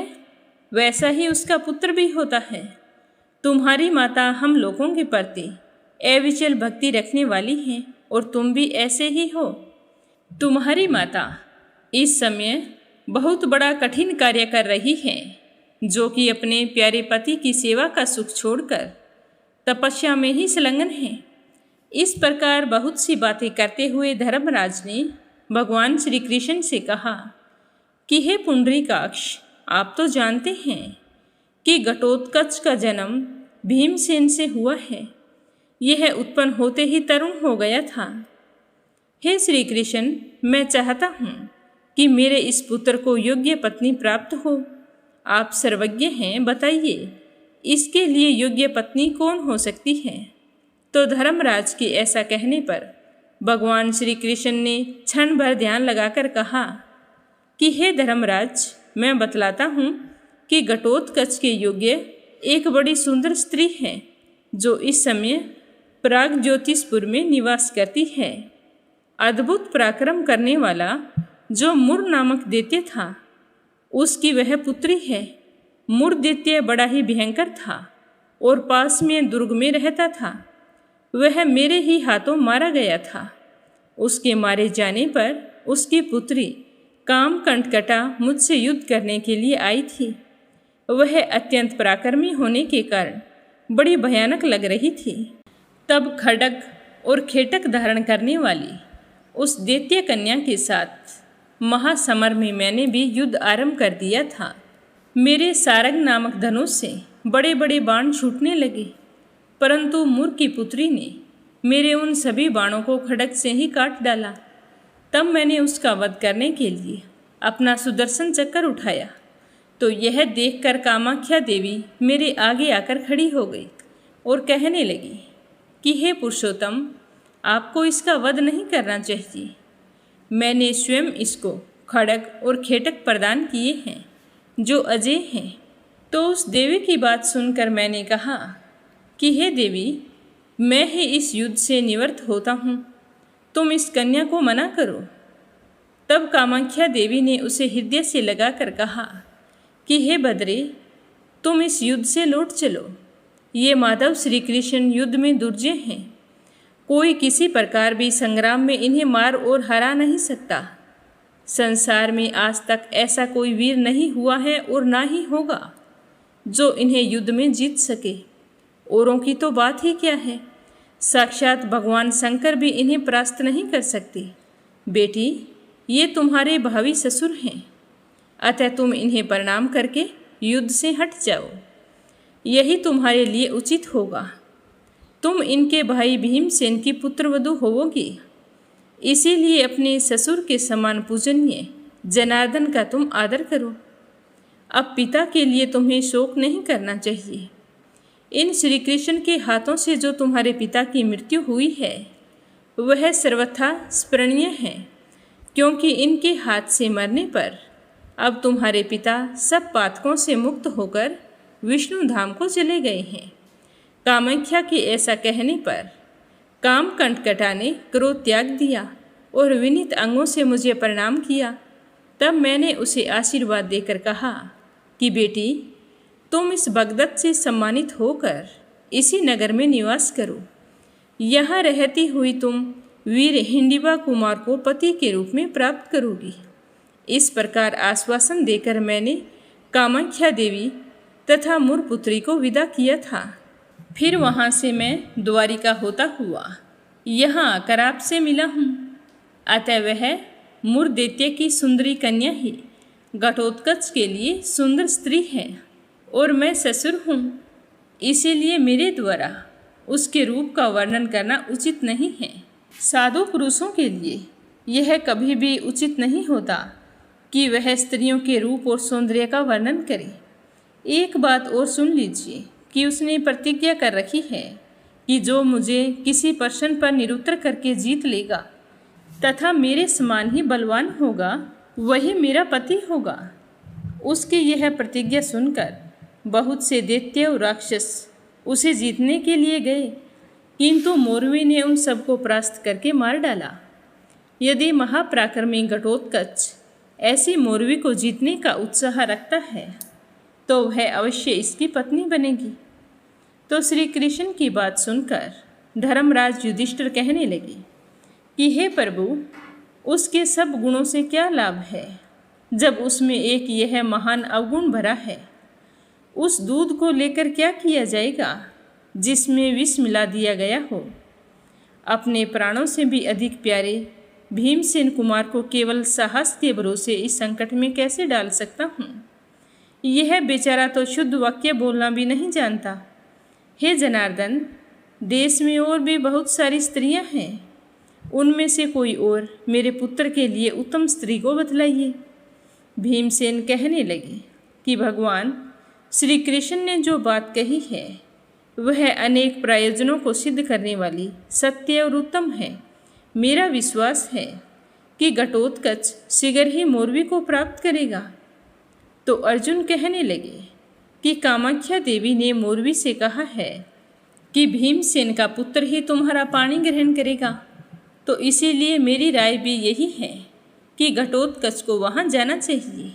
[SPEAKER 1] वैसा ही उसका पुत्र भी होता है। तुम्हारी माता हम लोगों के प्रति अविचल भक्ति रखने वाली है और तुम भी ऐसे ही हो। तुम्हारी माता इस समय बहुत बड़ा कठिन कार्य कर रही है, जो कि अपने प्यारे पति की सेवा का सुख छोड़कर तपस्या में ही संलग्न है। इस प्रकार बहुत सी बातें करते हुए धर्मराज ने भगवान श्री कृष्ण से कहा कि हे पुंडरीकाक्ष, आप तो जानते हैं कि घटोत्कच का जन्म भीमसेन से हुआ है। यह उत्पन्न होते ही तरुण हो गया था। हे श्री कृष्ण, मैं चाहता हूँ कि मेरे इस पुत्र को योग्य पत्नी प्राप्त हो। आप सर्वज्ञ हैं, बताइए इसके लिए योग्य पत्नी कौन हो सकती है। तो धर्मराज के ऐसा कहने पर भगवान श्री कृष्ण ने क्षण भर ध्यान लगाकर कहा कि हे धर्मराज, मैं बतलाता हूँ कि घटोत्कच के योग्य एक बड़ी सुंदर स्त्री है, जो इस समय प्राग ज्योतिषपुर में निवास करती है। अद्भुत पराक्रम करने वाला जो मुर नामक दैत्य था, उसकी वह पुत्री है। मुर दैत्य बड़ा ही भयंकर था और पास में दुर्ग में रहता था। वह मेरे ही हाथों मारा गया था। उसके मारे जाने पर उसकी पुत्री कामकंटकटा मुझसे युद्ध करने के लिए आई थी। वह अत्यंत पराक्रमी होने के कारण बड़ी भयानक लग रही थी। तब खड्ग और खेटक धारण करने वाली उस दैत्य कन्या के साथ महासमर में मैंने भी युद्ध आरंभ कर दिया था। मेरे सारंग नामक धनुष से बड़े बड़े बाण छूटने लगे, परंतु मुर की पुत्री ने मेरे उन सभी बाणों को खड्ग से ही काट डाला। तब मैंने उसका वध करने के लिए अपना सुदर्शन चक्र उठाया, तो यह देखकर कामाख्या देवी मेरे आगे आकर खड़ी हो गई और कहने लगी कि हे पुरुषोत्तम, आपको इसका वध नहीं करना चाहिए। मैंने स्वयं इसको खड्ग और खेटक प्रदान किए हैं, जो अजय हैं। तो उस देवी की बात सुनकर मैंने कहा कि हे देवी, मैं ही इस युद्ध से निवृत्त होता हूँ, तुम इस कन्या को मना करो। तब कामाख्या देवी ने उसे हृदय से लगाकर कहा कि हे भद्रे, तुम इस युद्ध से लौट चलो। ये माधव श्री कृष्ण युद्ध में दुर्जय हैं। कोई किसी प्रकार भी संग्राम में इन्हें मार और हरा नहीं सकता। संसार में आज तक ऐसा कोई वीर नहीं हुआ है और ना ही होगा जो इन्हें युद्ध में जीत सके। औरों की तो बात ही क्या है, साक्षात भगवान शंकर भी इन्हें परास्त नहीं कर सकते। बेटी, ये तुम्हारे भावी ससुर हैं, अतः तुम इन्हें प्रणाम करके युद्ध से हट जाओ। यही तुम्हारे लिए उचित होगा। तुम इनके भाई भीमसेन की पुत्रवधू होवोगी, इसीलिए अपने ससुर के समान पूजनीय जनार्दन का तुम आदर करो। अब पिता के लिए तुम्हें शोक नहीं करना चाहिए। इन श्री कृष्ण के हाथों से जो तुम्हारे पिता की मृत्यु हुई है, वह सर्वथा स्मरणीय है, क्योंकि इनके हाथ से मरने पर अब तुम्हारे पिता सब पातकों से मुक्त होकर विष्णु धाम को चले गए हैं। कामाख्या के ऐसा कहने पर कामकंटकटा ने क्रोध त्याग दिया और विनीत अंगों से मुझे प्रणाम किया। तब मैंने उसे आशीर्वाद देकर कहा कि बेटी, तुम इस भगदत्त से सम्मानित होकर इसी नगर में निवास करो। यहाँ रहती हुई तुम वीर हिंडिबा कुमार को पति के रूप में प्राप्त करोगी। इस प्रकार आश्वासन देकर मैंने कामाख्या देवी तथा मुरपुत्री को विदा किया था। फिर वहाँ से मैं द्वारिका होता हुआ यहाँ आकर आपसे मिला हूँ। अतः वह मुरदैत्य की सुंदरी कन्या ही घटोत्कच के लिए सुंदर स्त्री है और मैं ससुर हूँ, इसीलिए मेरे द्वारा उसके रूप का वर्णन करना उचित नहीं है। साधु पुरुषों के लिए यह कभी भी उचित नहीं होता कि वह स्त्रियों के रूप और सौंदर्य का वर्णन करे। एक बात और सुन लीजिए कि उसने प्रतिज्ञा कर रखी है कि जो मुझे किसी प्रश्न पर निरुत्तर करके जीत लेगा तथा मेरे समान ही बलवान होगा वही मेरा पति होगा। उसकी यह प्रतिज्ञा सुनकर बहुत से दैत्य और राक्षस उसे जीतने के लिए गए, किंतु मोरवी ने उन सबको परास्त करके मार डाला। यदि महापराक्रमी घटोत्कच ऐसी मोरवी को जीतने का उत्साह रखता है तो वह अवश्य इसकी पत्नी बनेगी। तो श्री कृष्ण की बात सुनकर धर्मराज युधिष्ठिर कहने लगे कि हे प्रभु, उसके सब गुणों से क्या लाभ है जब उसमें एक यह महान अवगुण भरा है। उस दूध को लेकर क्या किया जाएगा जिसमें विष मिला दिया गया हो। अपने प्राणों से भी अधिक प्यारे भीमसेन कुमार को केवल साहस के भरोसे इस संकट में कैसे डाल सकता हूँ। यह बेचारा तो शुद्ध वाक्य बोलना भी नहीं जानता। हे जनार्दन, देश में और भी बहुत सारी स्त्रियां हैं, उनमें से कोई और मेरे पुत्र के लिए उत्तम स्त्री को बतलाइए। भीमसेन कहने लगे कि भगवान श्री कृष्ण ने जो बात कही है वह अनेक प्रयोजनों को सिद्ध करने वाली सत्य और उत्तम है। मेरा विश्वास है कि घटोत्कच शीघ्र ही मोरवी को प्राप्त करेगा। तो अर्जुन कहने लगे कि कामाख्या देवी ने मोरवी से कहा है कि भीमसेन का पुत्र ही तुम्हारा पाणी ग्रहण करेगा, तो इसीलिए मेरी राय भी यही है कि घटोत्कच को वहाँ जाना चाहिए।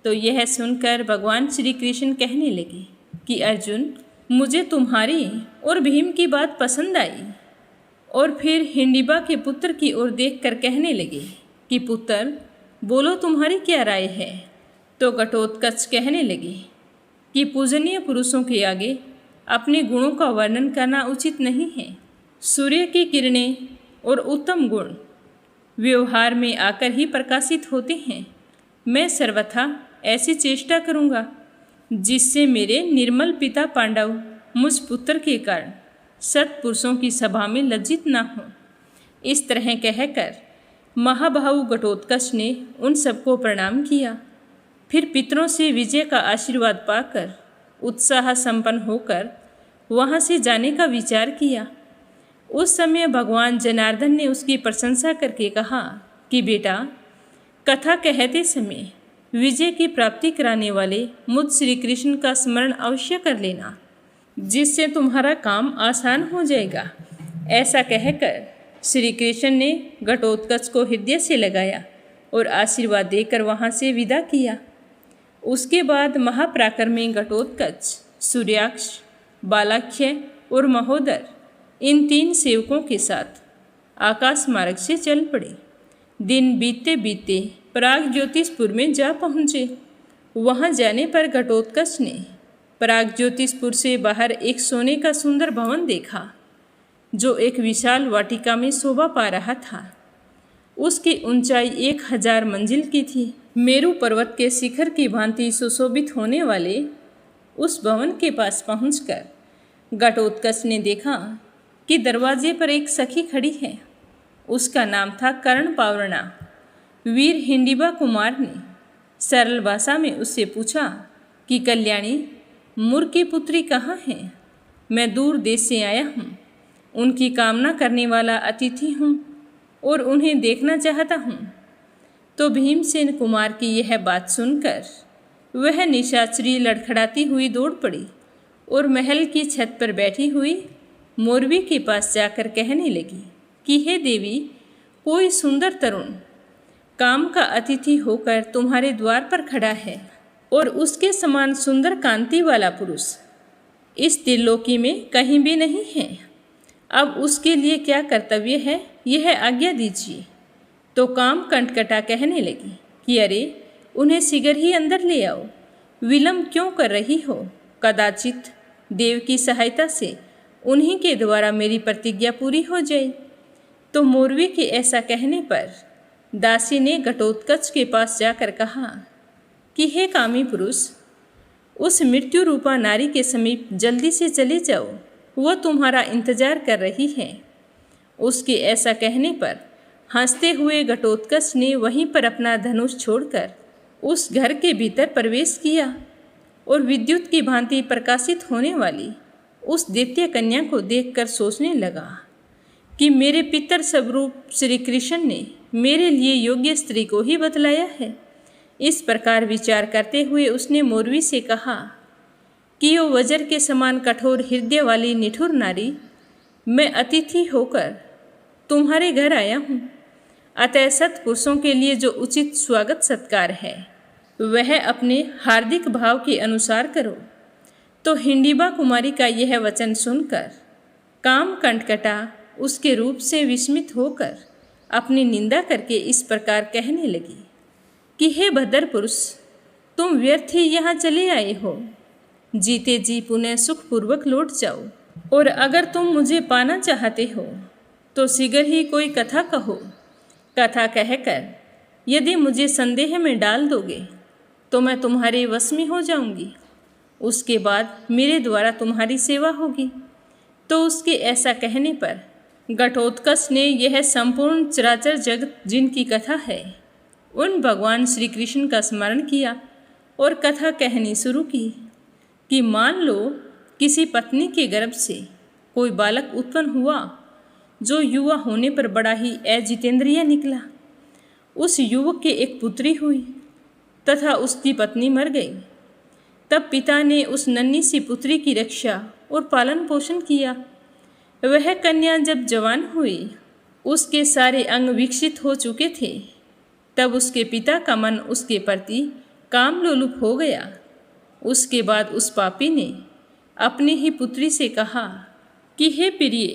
[SPEAKER 1] तो यह सुनकर भगवान श्री कृष्ण कहने लगे कि अर्जुन, मुझे तुम्हारी और भीम की बात पसंद आई। और फिर हिंडिबा के पुत्र की ओर देखकर कहने लगे कि पुत्र, बोलो तुम्हारी क्या राय है। तो घटोत्कच कहने लगे कि पूजनीय पुरुषों के आगे अपने गुणों का वर्णन करना उचित नहीं है। सूर्य की किरणें और उत्तम गुण व्यवहार में आकर ही प्रकाशित होते हैं। मैं सर्वथा ऐसी चेष्टा करूँगा जिससे मेरे निर्मल पिता पांडव मुझ पुत्र के कारण सत्पुरुषों की सभा में लज्जित न हो। इस तरह कहकर महाबाहु घटोत्कच ने उन सबको प्रणाम किया। फिर पितरों से विजय का आशीर्वाद पाकर उत्साह संपन्न होकर वहाँ से जाने का विचार किया। उस समय भगवान जनार्दन ने उसकी प्रशंसा करके कहा कि बेटा, कथा कहते समय विजय की प्राप्ति कराने वाले मुझ श्री कृष्ण का स्मरण अवश्य कर लेना, जिससे तुम्हारा काम आसान हो जाएगा। ऐसा कहकर श्री कृष्ण ने घटोत्कच को हृदय से लगाया और आशीर्वाद देकर वहाँ से विदा किया। उसके बाद महापराक्रमी घटोत्कच सूर्याक्ष, बालाख्य और महोदर इन 3 सेवकों के साथ आकाश मार्ग से चल पड़े। दिन बीतते बीतते प्राग ज्योतिषपुर में जा पहुँचे। वहाँ जाने पर घटोत्कच ने प्राग ज्योतिषपुर से बाहर एक सोने का सुंदर भवन देखा जो एक विशाल वाटिका में शोभा पा रहा था। उसकी ऊंचाई 1000 मंजिल की थी। मेरू पर्वत के शिखर की भांति सुशोभित होने वाले उस भवन के पास पहुंचकर घटोत्कच ने देखा कि दरवाजे पर एक सखी खड़ी है। उसका नाम था कर्णपावृणा। वीर हिंडिबा कुमार ने सरल भाषा में उससे पूछा कि कल्याणी, मुर की पुत्री कहाँ है? मैं दूर देश से आया हूँ, उनकी कामना करने वाला अतिथि हूँ और उन्हें देखना चाहता हूँ। तो भीमसेन कुमार की यह बात सुनकर वह निशाचरी लड़खड़ाती हुई दौड़ पड़ी और महल की छत पर बैठी हुई मोरवी के पास जाकर कहने लगी कि हे देवी, कोई सुंदर तरुण काम का अतिथि होकर तुम्हारे द्वार पर खड़ा है और उसके समान सुंदर कांति वाला पुरुष इस त्रिलोकी में कहीं भी नहीं है। अब उसके लिए क्या कर्तव्य है, यह आज्ञा दीजिए। तो काम कंटकटा कहने लगी कि अरे, उन्हें शीघ्र ही अंदर ले आओ, विलंब क्यों कर रही हो? कदाचित देव की सहायता से उन्हीं के द्वारा मेरी प्रतिज्ञा पूरी हो जाए। तो मोरवी के ऐसा कहने पर दासी ने घटोत्कच के पास जाकर कहा कि हे कामी पुरुष, उस मृत्यु रूपा नारी के समीप जल्दी से चले जाओ, वह तुम्हारा इंतजार कर रही है। उसके ऐसा कहने पर हंसते हुए घटोत्कच ने वहीं पर अपना धनुष छोड़कर उस घर के भीतर प्रवेश किया और विद्युत की भांति प्रकाशित होने वाली उस दैत्य कन्या को देखकर सोचने लगा कि मेरे पितर स्वरूप श्री कृष्ण ने मेरे लिए योग्य स्त्री को ही बतलाया है। इस प्रकार विचार करते हुए उसने मोरवी से कहा कि ओ वज्र के समान कठोर हृदय वाली निठुर नारी, मैं अतिथि होकर तुम्हारे घर आया हूँ, अतः सत्पुरुषों के लिए जो उचित स्वागत सत्कार है वह अपने हार्दिक भाव के अनुसार करो। तो हिंडिबा कुमारी का यह वचन सुनकर काम कंटकटा उसके रूप से विस्मित होकर अपनी निंदा करके इस प्रकार कहने लगी कि हे भद्र पुरुष, तुम व्यर्थ ही यहाँ चले आए हो। जीते जी पुनः सुखपूर्वक लौट जाओ, और अगर तुम मुझे पाना चाहते हो तो शीघ्र ही कोई कथा कहो। कथा कहकर यदि मुझे संदेह में डाल दोगे तो मैं तुम्हारे वश में हो जाऊंगी। उसके बाद मेरे द्वारा तुम्हारी सेवा होगी। तो उसके ऐसा कहने पर घटोत्कच ने यह संपूर्ण चराचर जगत जिनकी कथा है, उन भगवान श्री कृष्ण का स्मरण किया और कथा कहनी शुरू की कि मान लो किसी पत्नी के गर्भ से कोई बालक उत्पन्न हुआ जो युवा होने पर बड़ा ही अजितेंद्रिय निकला। उस युवक के एक पुत्री हुई तथा उसकी पत्नी मर गई। तब पिता ने उस नन्ही सी पुत्री की रक्षा और पालन पोषण किया। वह कन्या जब जवान हुई, उसके सारे अंग विकसित हो चुके थे, तब उसके पिता का मन उसके प्रति कामलोलुप हो गया। उसके बाद उस पापी ने अपनी ही पुत्री से कहा कि हे प्रिय,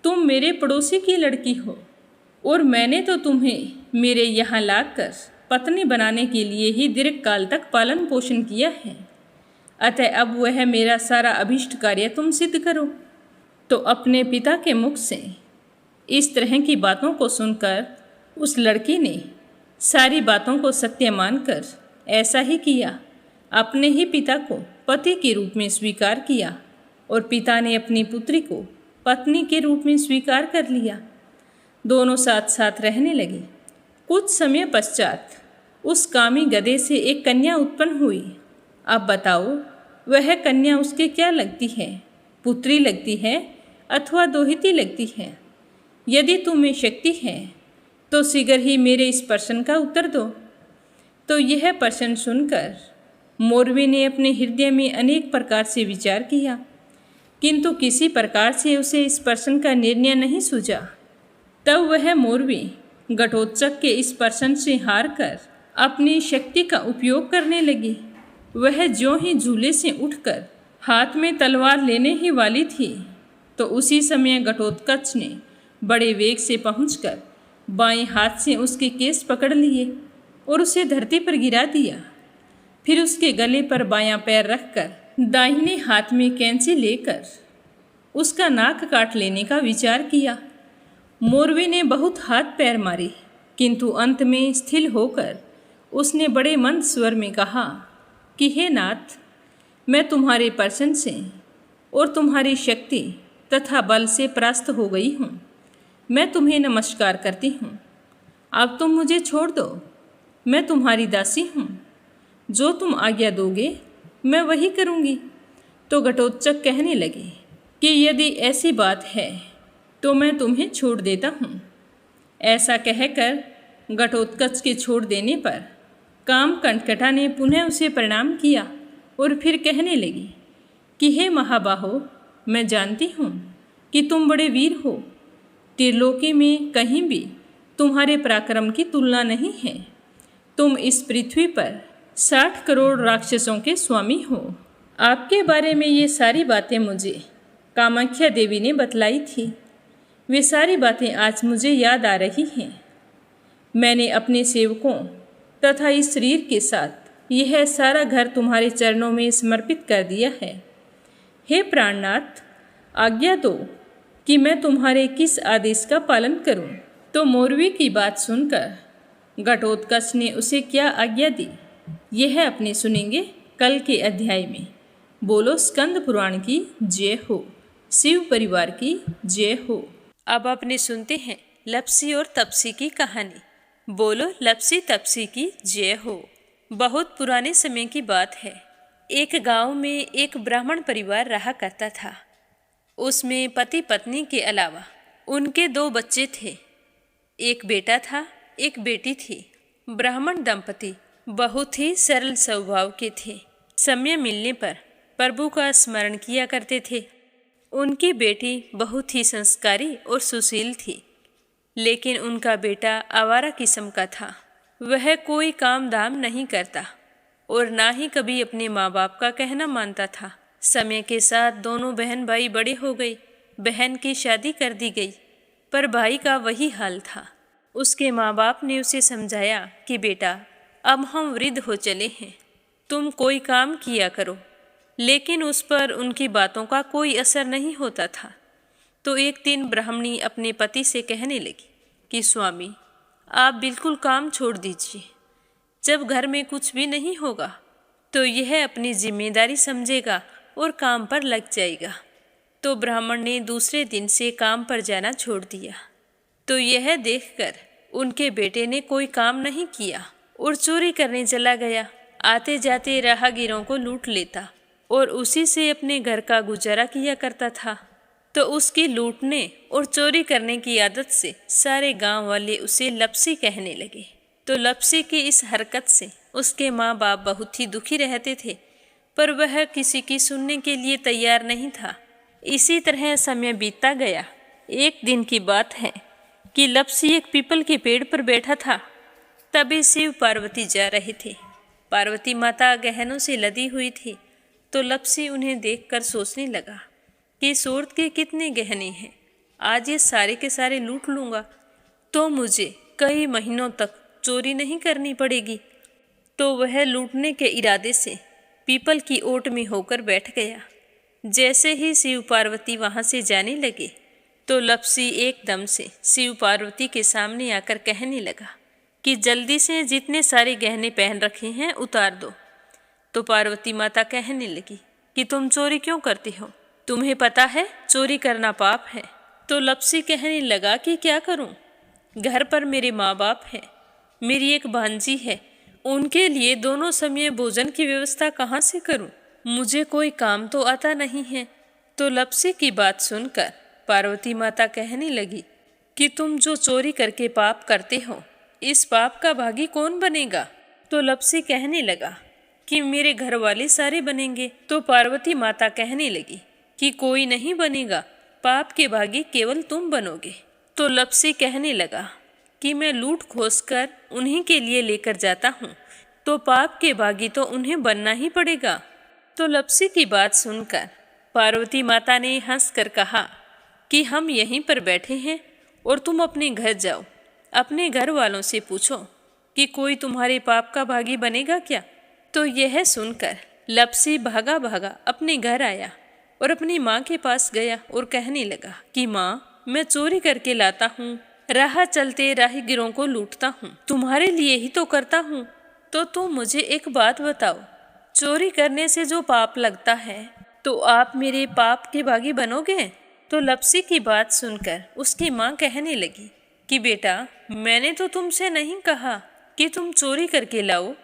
[SPEAKER 1] तुम मेरे पड़ोसी की लड़की हो और मैंने तो तुम्हें मेरे यहाँ लाकर पत्नी बनाने के लिए ही दीर्घ काल तक पालन पोषण किया है। अतः अब वह मेरा सारा अभीष्ट कार्य तुम सिद्ध करो। तो अपने पिता के मुख से इस तरह की बातों को सुनकर उस लड़की ने सारी बातों को सत्य मानकर ऐसा ही किया। अपने ही पिता को पति के रूप में स्वीकार किया और पिता ने अपनी पुत्री को पत्नी के रूप में स्वीकार कर लिया। दोनों साथ साथ रहने लगे। कुछ समय पश्चात उस कामी गधे से एक कन्या उत्पन्न हुई। अब बताओ, वह कन्या उसके क्या लगती है? पुत्री लगती है अथवा दोहिती लगती है? यदि तुम्हें शक्ति है तो शीघ्र ही मेरे इस प्रश्न का उत्तर दो। तो यह प्रश्न सुनकर मोरवी ने अपने हृदय में अनेक प्रकार से विचार किया, किंतु किसी प्रकार से उसे इस प्रश्न का निर्णय नहीं सूझा। तब वह मोरवी घटोत्कच के इस प्रश्न से हार कर अपनी शक्ति का उपयोग करने लगी। वह ज्यों ही झूले से उठकर हाथ में तलवार लेने ही वाली थी, तो उसी समय घटोत्कच ने बड़े वेग से पहुंचकर बाएं हाथ से उसके केस पकड़ लिए और उसे धरती पर गिरा दिया। फिर उसके गले पर बायां पैर रखकर दाहिने हाथ में कैंची लेकर उसका नाक काट लेने का विचार किया। मोरवी ने बहुत हाथ पैर मारे, किंतु अंत में स्थिर होकर उसने बड़े मंद स्वर में कहा कि हे नाथ, मैं तुम्हारे प्रश्न से और तुम्हारी शक्ति तथा बल से परास्त हो गई हूँ। मैं तुम्हें नमस्कार करती हूँ। अब तुम मुझे छोड़ दो, मैं तुम्हारी दासी हूँ। जो तुम आज्ञा दोगे मैं वही करूँगी। तो घटोत्कच कहने लगे कि यदि ऐसी बात है तो मैं तुम्हें छोड़ देता हूँ। ऐसा कहकर घटोत्कच के छोड़ देने पर काम कंटकटा ने पुनः उसे प्रणाम किया और फिर कहने लगी कि हे महाबाहो, मैं जानती हूँ कि तुम बड़े वीर हो। त्रिलोकी में कहीं भी तुम्हारे पराक्रम की तुलना नहीं है। तुम इस पृथ्वी पर 60 करोड़ राक्षसों के स्वामी हो। आपके बारे में ये सारी बातें मुझे कामाख्या देवी ने बतलाई थी। वे सारी बातें आज मुझे याद आ रही हैं। मैंने अपने सेवकों तथा इस शरीर के साथ यह सारा घर तुम्हारे चरणों में समर्पित कर दिया है। हे प्राणनाथ, आज्ञा दो कि मैं तुम्हारे किस आदेश का पालन करूं। तो मोरवी की बात सुनकर घटोत्कच ने उसे क्या आज्ञा दी, यह अपने सुनेंगे कल के अध्याय में। बोलो स्कंद पुराण की जय हो, शिव परिवार की जय हो। अब अपने सुनते हैं लप्सी और तपसी की कहानी। बोलो लप्सी तपसी की जय हो। बहुत पुराने समय की बात है। एक गांव में एक ब्राह्मण परिवार रहा करता था। उसमें पति पत्नी के अलावा उनके 2 बच्चे थे। एक बेटा था, एक बेटी थी। ब्राह्मण दंपति बहुत ही सरल स्वभाव के थे। समय मिलने पर प्रभु का स्मरण किया करते थे। उनकी बेटी बहुत ही संस्कारी और सुशील थी, लेकिन उनका बेटा आवारा किस्म का था। वह कोई काम धाम नहीं करता और ना ही कभी अपने माँ बाप का कहना मानता था। समय के साथ दोनों बहन भाई बड़े हो गए। बहन की शादी कर दी गई, पर भाई का वही हाल था। उसके माँ बाप ने उसे समझाया कि बेटा, अब हम वृद्ध हो चले हैं, तुम कोई काम किया करो, लेकिन उस पर उनकी बातों का कोई असर नहीं होता था। तो एक दिन ब्राह्मणी अपने पति से कहने लगी कि स्वामी, आप बिल्कुल काम छोड़ दीजिए। जब घर में कुछ भी नहीं होगा तो यह अपनी जिम्मेदारी समझेगा और काम पर लग जाएगा। तो ब्राह्मण ने दूसरे दिन से काम पर जाना छोड़ दिया। तो यह देखकर उनके बेटे ने कोई काम नहीं किया और चोरी करने चला गया। आते जाते राहगीरों को लूट लेता और उसी से अपने घर का गुजारा किया करता था। तो उसकी लूटने और चोरी करने की आदत से सारे गांव वाले उसे लप्सी कहने लगे। तो लप्सी की इस हरकत से उसके माँ बाप बहुत ही दुखी रहते थे, पर वह किसी की सुनने के लिए तैयार नहीं था। इसी तरह समय बीतता गया। एक दिन की बात है कि लप्सी एक पीपल के पेड़ पर बैठा था। तभी शिव पार्वती जा रहे थे। पार्वती माता गहनों से लदी हुई थी। तो लप्सी उन्हें देखकर सोचने लगा कि सूरत के कितने गहने हैं, आज ये सारे के सारे लूट लूँगा तो मुझे कई महीनों तक चोरी नहीं करनी पड़ेगी। तो वह लूटने के इरादे से पीपल की ओट में होकर बैठ गया। जैसे ही शिव पार्वती वहाँ से जाने लगे तो लप्सी एकदम से शिव पार्वती के सामने आकर कहने लगा कि जल्दी से जितने सारे गहने पहन रखे हैं उतार दो। तो पार्वती माता कहने लगी कि तुम चोरी क्यों करती हो, तुम्हें पता है चोरी करना पाप है। तो लप्सी कहने लगा कि क्या करूं, घर पर मेरे माँ बाप हैं, मेरी एक भांजी है, उनके लिए दोनों समय भोजन की व्यवस्था कहाँ से करूं, मुझे कोई काम तो आता नहीं है। तो लप्सी की बात सुनकर पार्वती माता कहने लगी कि तुम जो चोरी करके पाप करते हो, इस पाप का भागी कौन बनेगा। तो लप्सी कहने लगा कि मेरे घर वाले सारे बनेंगे। तो पार्वती माता कहने लगी कि कोई नहीं बनेगा, पाप के भागी केवल तुम बनोगे। तो लप्सी कहने लगा कि मैं लूट खोस कर उन्हीं के लिए लेकर जाता हूँ, तो पाप के भागी तो उन्हें बनना ही पड़ेगा। तो लप्सी की बात सुनकर पार्वती माता ने हंसकर कहा कि हम यहीं पर बैठे हैं और तुम अपने घर जाओ, अपने घर वालों से पूछो कि कोई तुम्हारे पाप का भागी बनेगा क्या। तो यह सुनकर लप्सी भागा भागा अपने घर आया और अपनी माँ के पास गया और कहने लगा कि माँ, मैं चोरी करके लाता हूँ, राह चलते राहगीरों को लूटता हूँ, तुम्हारे लिए ही तो करता हूँ। तो तुम मुझे एक बात बताओ, चोरी करने से जो पाप लगता है तो आप मेरे पाप के भागी बनोगे। तो लप्सी की बात सुनकर उसकी माँ कहने लगी कि बेटा, मैंने तो तुमसे नहीं कहा कि तुम चोरी करके लाओ,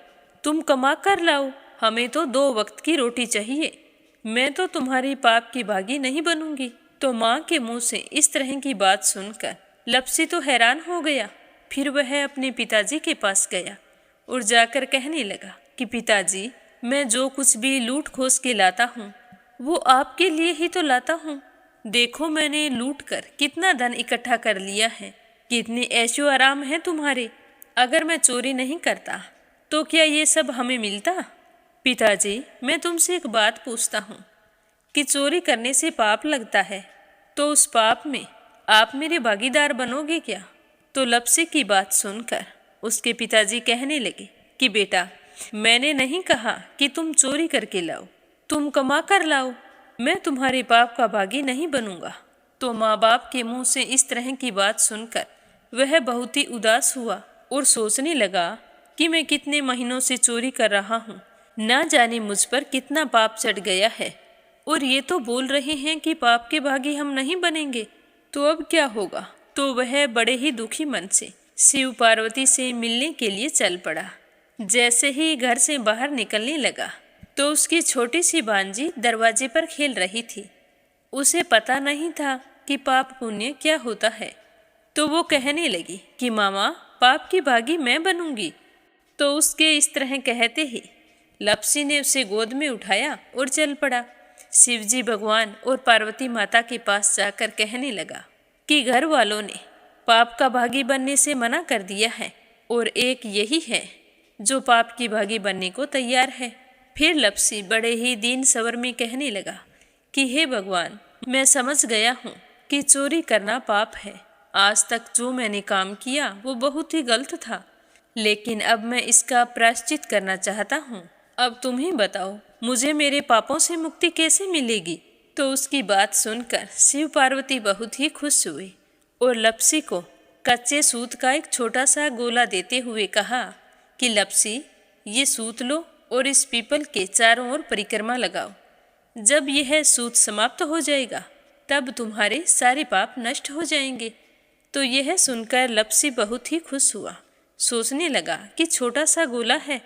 [SPEAKER 1] तुम कमा कर लाओ, हमें तो 2 वक्त की रोटी चाहिए, मैं तो तुम्हारी पाप की भागी नहीं बनूंगी। तो माँ के मुंह से इस तरह की बात सुनकर लप्सी तो हैरान हो गया। फिर वह अपने पिताजी के पास गया और जाकर कहने लगा कि पिताजी, मैं जो कुछ भी लूट खोस के लाता हूँ वो आपके लिए ही तो लाता हूँ। देखो मैंने लूट कर कितना धन इकट्ठा कर लिया है, कितने ऐशो आराम है तुम्हारे। अगर मैं चोरी नहीं करता तो क्या ये सब हमें मिलता। पिताजी, मैं तुमसे एक बात पूछता हूँ कि चोरी करने से पाप लगता है, तो उस पाप में आप मेरे भागीदार बनोगे क्या? तो लप्सी की बात सुनकर उसके पिताजी कहने लगे कि बेटा, मैंने नहीं कहा कि तुम चोरी करके लाओ, तुम कमा कर लाओ, मैं तुम्हारे पाप का भागी नहीं बनूंगा। तो माँ बाप के मुंह से इस तरह की बात सुनकर वह बहुत ही उदास हुआ और सोचने लगा कि मैं कितने महीनों से चोरी कर रहा हूँ, ना जाने मुझ पर कितना पाप चढ़ गया है, और ये तो बोल रहे हैं कि पाप के भागी हम नहीं बनेंगे, तो अब क्या होगा? तो वह बड़े ही दुखी मन से शिव पार्वती से मिलने के लिए चल पड़ा। जैसे ही घर से बाहर निकलने लगा तो उसकी छोटी सी भांजी दरवाजे पर खेल रही थी। उसे पता नहीं था कि पाप पुण्य क्या होता है, तो वो कहने लगी कि मामा, पाप की भागी मैं बनूंगी। तो उसके इस तरह कहते ही लप्सी ने उसे गोद में उठाया और चल पड़ा। शिवजी भगवान और पार्वती माता के पास जाकर कहने लगा कि घर वालों ने पाप का भागी बनने से मना कर दिया है और एक यही है जो पाप की भागी बनने को तैयार है। फिर लप्सी बड़े ही दीन स्वर में कहने लगा कि हे भगवान, मैं समझ गया हूँ कि चोरी करना पाप है। आज तक जो मैंने काम किया वो बहुत ही गलत था, लेकिन अब मैं इसका प्रायश्चित करना चाहता हूँ। अब तुम ही बताओ, मुझे मेरे पापों से मुक्ति कैसे मिलेगी? तो उसकी बात सुनकर शिव पार्वती बहुत ही खुश हुए और लप्सी को कच्चे सूत का एक छोटा सा गोला देते हुए कहा कि लप्सी, ये सूत लो और इस पीपल के चारों ओर परिक्रमा लगाओ। जब यह सूत समाप्त हो जाएगा तब तुम्हारे सारे पाप नष्ट हो जाएंगे। तो यह सुनकर लप्सी बहुत ही खुश हुआ। सोचने लगा कि छोटा सा गोला है,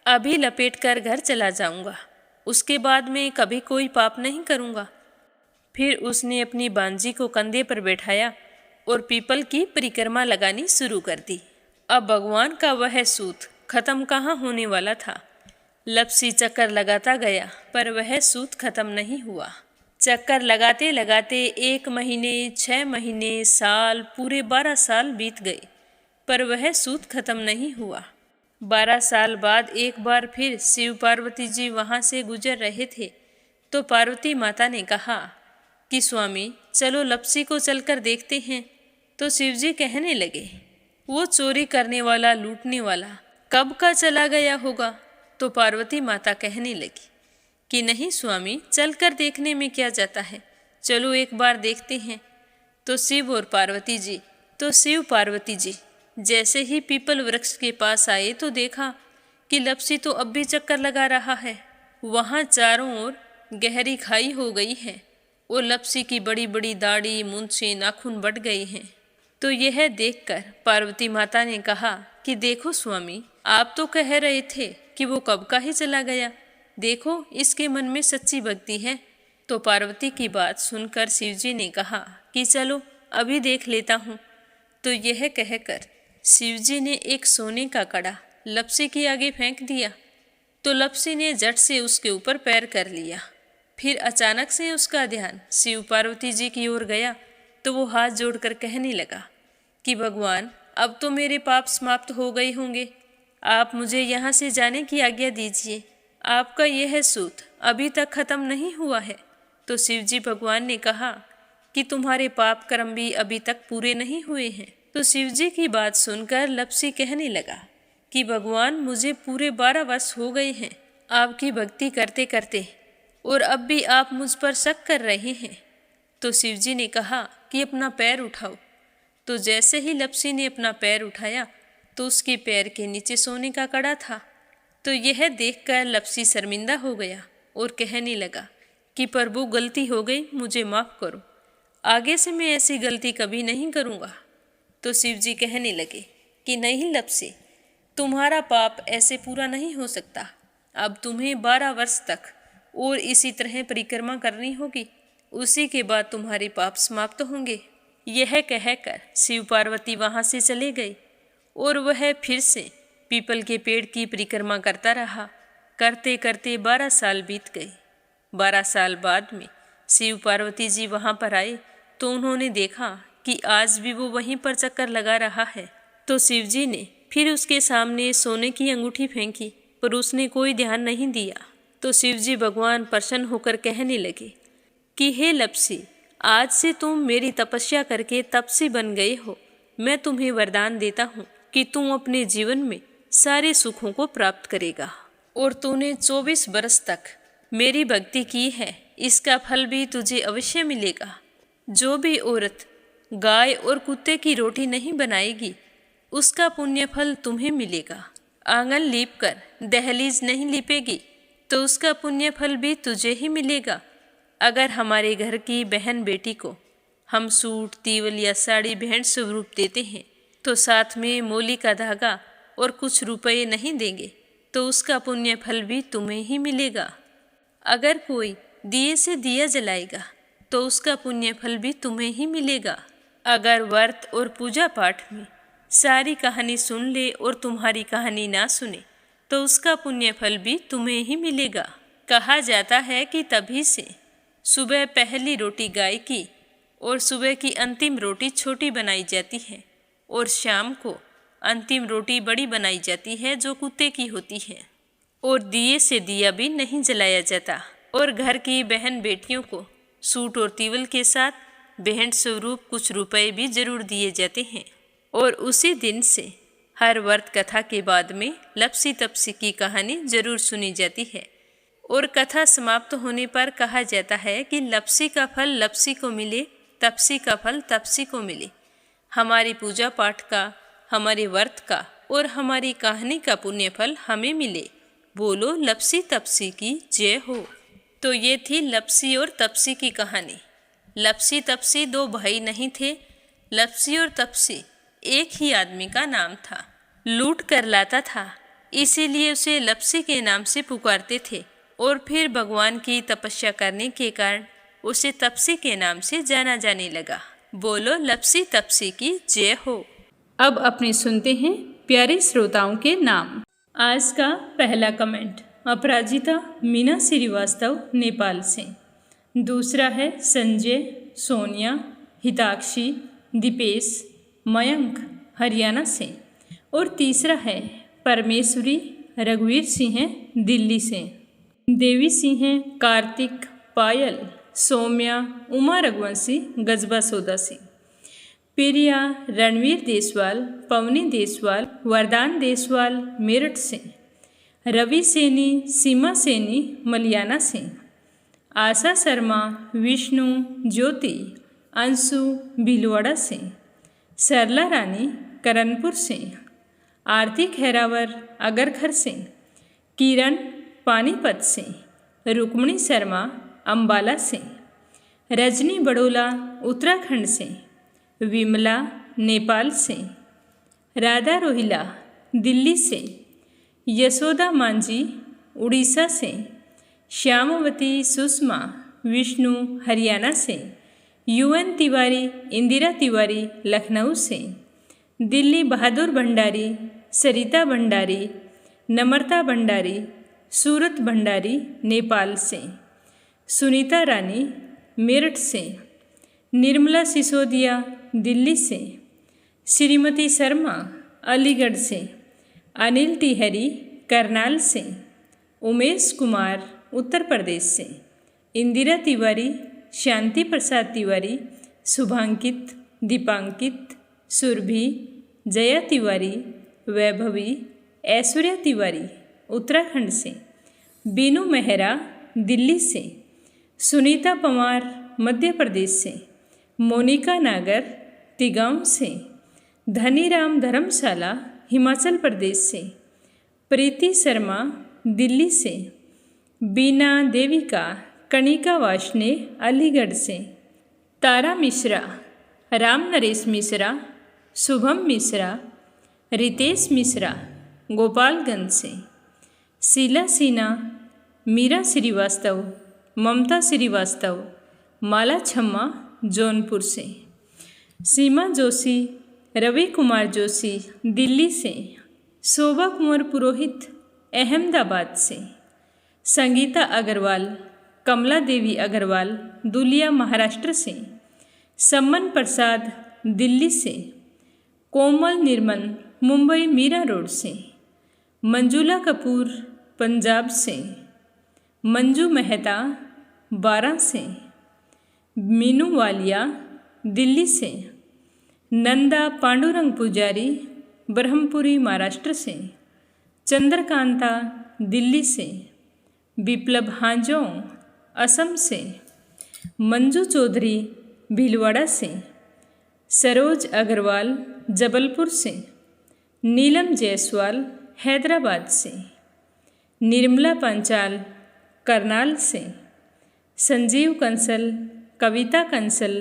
[SPEAKER 1] अभी लपेट कर घर चला जाऊंगा, उसके बाद में कभी कोई पाप नहीं करूंगा। फिर उसने अपनी बांजी को कंधे पर बैठाया और पीपल की परिक्रमा लगानी शुरू कर दी। अब भगवान का वह सूत खत्म कहाँ होने वाला था। लप्सी चक्कर लगाता गया पर वह सूत खत्म नहीं हुआ। चक्कर लगाते लगाते 1 महीने, 6 महीने, साल, पूरे 12 साल बीत गए, पर वह सूत खत्म नहीं हुआ। 12 साल बाद एक बार फिर शिव पार्वती जी वहाँ से गुजर रहे थे, तो पार्वती माता ने कहा कि स्वामी, चलो लप्सी को चलकर देखते हैं। तो शिवजी कहने लगे, वो चोरी करने वाला, लूटने वाला कब का चला गया होगा? तो पार्वती माता कहने लगी कि नहीं स्वामी, चलकर देखने में क्या जाता है, चलो एक बार देखते हैं। तो शिव पार्वती जी जैसे ही पीपल वृक्ष के पास आए तो देखा कि लप्सी तो अब भी चक्कर लगा रहा है। वहाँ चारों ओर गहरी खाई हो गई है और लप्सी की बड़ी बड़ी दाढ़ी, मूंछें, नाखून बढ़ गए हैं। तो यह देखकर पार्वती माता ने कहा कि देखो स्वामी, आप तो कह रहे थे कि वो कब का ही चला गया, देखो इसके मन में सच्ची भक्ति है। तो पार्वती की बात सुनकर शिवजी ने कहा कि चलो अभी देख लेता हूँ। तो यह कहकर शिवजी ने एक सोने का कड़ा लप्सी के आगे फेंक दिया। तो लप्सी ने झट से उसके ऊपर पैर कर लिया। फिर अचानक से उसका ध्यान शिव पार्वती जी की ओर गया, तो वो हाथ जोड़कर कहने लगा कि भगवान, अब तो मेरे पाप समाप्त हो गए होंगे, आप मुझे यहाँ से जाने की आज्ञा दीजिए। आपका यह सूत अभी तक खत्म नहीं हुआ है। तो शिवजी भगवान ने कहा कि तुम्हारे पाप कर्म भी अभी तक पूरे नहीं हुए हैं। तो शिवजी की बात सुनकर लप्सी कहने लगा कि भगवान, मुझे पूरे 12 वर्ष हो गए हैं आपकी भक्ति करते करते, और अब भी आप मुझ पर शक कर रहे हैं। तो शिवजी ने कहा कि अपना पैर उठाओ। तो जैसे ही लप्सी ने अपना पैर उठाया तो उसके पैर के नीचे सोने का कड़ा था। तो यह देखकर लप्सी शर्मिंदा हो गया और कहने लगा कि प्रभु, गलती हो गई, मुझे माफ़ करो, आगे से मैं ऐसी गलती कभी नहीं करूँगा। तो शिवजी कहने लगे कि नहीं लप्सी, तुम्हारा पाप ऐसे पूरा नहीं हो सकता, अब तुम्हें 12 वर्ष तक और इसी तरह परिक्रमा करनी होगी, उसी के बाद तुम्हारे पाप समाप्त होंगे। यह कहकर शिव पार्वती वहाँ से चले गए और वह फिर से पीपल के पेड़ की परिक्रमा करता रहा। करते करते 12 साल बीत गए। 12 साल बाद में शिव पार्वती जी वहाँ पर आए तो उन्होंने देखा कि आज भी वो वहीं पर चक्कर लगा रहा है। तो शिवजी ने फिर उसके सामने सोने की अंगूठी फेंकी
[SPEAKER 2] पर उसने कोई ध्यान नहीं दिया। तो शिवजी भगवान प्रसन्न होकर कहने लगे कि हे लप्सी, आज से तुम मेरी तपस्या करके तपसी बन गए हो। मैं तुम्हें वरदान देता हूँ कि तुम अपने जीवन में सारे सुखों को प्राप्त करेगा। और तूने 24 बरस तक मेरी भक्ति की है, इसका फल भी तुझे अवश्य मिलेगा। जो भी औरत गाय और कुत्ते की रोटी नहीं बनाएगी, उसका पुण्य फल तुम्हें मिलेगा। आंगन लीप कर दहलीज नहीं लीपेगी, तो उसका पुण्य फल भी तुझे ही मिलेगा। अगर हमारे घर की बहन बेटी को हम सूट, तीवल या साड़ी भेंट स्वरूप देते हैं, तो साथ में मोली का धागा और कुछ रुपए नहीं देंगे, तो उसका पुण्य फल भी तुम्हें ही मिलेगा। अगर कोई दिए से दिया जलाएगा, तो उसका पुण्य फल भी तुम्हें ही मिलेगा। अगर व्रत और पूजा पाठ में सारी कहानी सुन ले और तुम्हारी कहानी ना सुने, तो उसका पुण्य फल भी तुम्हें ही मिलेगा। कहा जाता है कि तभी से सुबह पहली रोटी गाय की और सुबह की अंतिम रोटी छोटी बनाई जाती है, और शाम को अंतिम रोटी बड़ी बनाई जाती है जो कुत्ते की होती है। और दिए से दिया भी नहीं जलाया जाता। और घर की बहन बेटियों को सूट और तीवल के साथ भेंट स्वरूप कुछ रुपए भी जरूर दिए जाते हैं। और उसी दिन से हर व्रत कथा के बाद में लप्सी तपसी की कहानी जरूर सुनी जाती है। और कथा समाप्त होने पर कहा जाता है कि लप्सी का फल लप्सी को मिले, तपसी का फल तपसी को मिले। हमारी पूजा पाठ का, हमारे व्रत का और हमारी कहानी का पुण्य फल हमें मिले। बोलो लप्सी तपसी की जय हो। तो ये थी लप्सी और तपसी की कहानी। लप्सी तपसी दो भाई नहीं थे। लप्सी और तपसी एक ही आदमी का नाम था। लूट कर लाता था, इसीलिए उसे लप्सी के नाम से पुकारते थे। और फिर भगवान की तपस्या करने के कारण उसे तपसी के नाम से जाना जाने लगा। बोलो लप्सी तपसी की जय हो।
[SPEAKER 1] अब अपने सुनते हैं प्यारे श्रोताओं के नाम। आज का पहला कमेंट अपराजिता मीना श्रीवास्तव नेपाल से। दूसरा है संजय, सोनिया, हिताक्षी, दीपेश, मयंक हरियाणा से। और तीसरा है परमेश्वरी रघुवीर सिंह दिल्ली से। देवी सिंह, कार्तिक, पायल, सौम्या, उमा रघुवंशी गजबा सौदा से। प्रिया, रणवीर देसवाल, पवनी देसवाल, वरदान देसवाल मेरठ से। रवि सैनी, सीमा सैनी मलियाना से। आशा शर्मा, विष्णु, ज्योति, अंशु भीलवाड़ा से। सरला रानी करणपुर से। आरती खैरावर अगरखर से। किरण पानीपत से। रुक्मणी शर्मा अंबाला से। रजनी बड़ोला उत्तराखंड से। विमला नेपाल से। राधा रोहिला दिल्ली से। यशोदा मांझी उड़ीसा से। श्यामवती सुषमा विष्णु हरियाणा से। यूएन तिवारी इंदिरा तिवारी लखनऊ से। दिल्ली बहादुर भंडारी, सरिता भंडारी, नम्रता भंडारी, सूरत भंडारी नेपाल से। सुनीता रानी मेरठ से। निर्मला सिसोदिया दिल्ली से। श्रीमती शर्मा अलीगढ़ से। अनिल तिहरी करनाल से। उमेश कुमार उत्तर प्रदेश से। इंदिरा तिवारी, शांति प्रसाद तिवारी, शुभांकित, दीपांकित, सुरभि, जया तिवारी, वैभवी, ऐश्वर्या तिवारी उत्तराखंड से। बीनू मेहरा दिल्ली से। सुनीता पवार मध्य प्रदेश से। मोनिका नागर तिगांव से। धनीराम धर्मशाला हिमाचल प्रदेश से। प्रीति शर्मा दिल्ली से। बीना देविका कणिका वाशने अलीगढ़ से। तारा मिश्रा, राम नरेश मिश्रा, शुभम मिश्रा, रितेश मिश्रा गोपालगंज से। शीला सिन्हा, मीरा श्रीवास्तव, ममता श्रीवास्तव, माला छम्मा जौनपुर से। सीमा जोशी, रवि कुमार जोशी दिल्ली से। शोभा कुंवर पुरोहित अहमदाबाद से। संगीता अग्रवाल, कमला देवी अग्रवाल दुलिया महाराष्ट्र से। सम्मन प्रसाद दिल्ली से। कोमल निर्मल मुंबई मीरा रोड से। मंजुला कपूर पंजाब से, मंजू मेहता बारां से, मीनू वालिया दिल्ली से, नंदा पांडुरंग पुजारी ब्रह्मपुरी महाराष्ट्र से, चंद्रकांता दिल्ली से, विप्लव हांजों असम से, मंजू चौधरी भीलवाड़ा से, सरोज अग्रवाल जबलपुर से, नीलम जायसवाल हैदराबाद से, निर्मला पंचाल करनाल से, संजीव कंसल, कविता कंसल,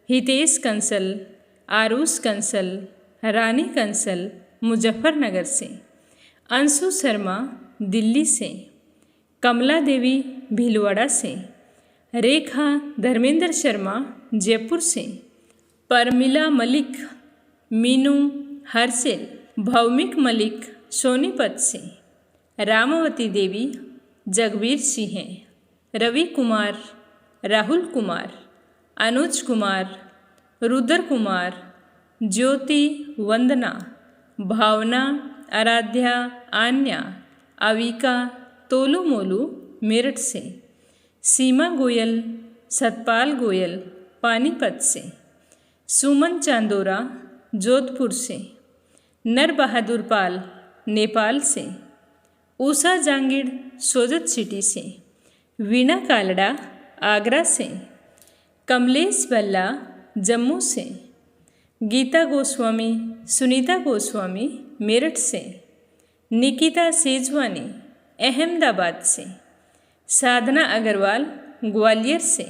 [SPEAKER 1] हितेश कंसल, आरुष कंसल, रानी कंसल मुजफ्फरनगर से, अंशु शर्मा दिल्ली से, कमला देवी भीलवाड़ा से, रेखा धर्मेंद्र शर्मा जयपुर से, परमिला मलिक, मीनू हर्षिल, भौमिक मलिक सोनीपत से, रामावती देवी जगवीर सिंह, रवि कुमार, राहुल कुमार, अनुज कुमार, रुद्र कुमार, ज्योति वंदना, भावना, आराध्या, आन्या, अविका, तोलू मोलू मेरठ से, सीमा गोयल, सतपाल गोयल पानीपत से, सुमन चांदोरा जोधपुर से, नर बहादुर पाल नेपाल से, उषा जांगिड़ सोजत सिटी से, वीणा कालड़ा आगरा से, कमलेश बल्ला जम्मू से, गीता गोस्वामी, सुनीता गोस्वामी मेरठ से, निकिता सेजवानी अहमदाबाद से, साधना अग्रवाल ग्वालियर से,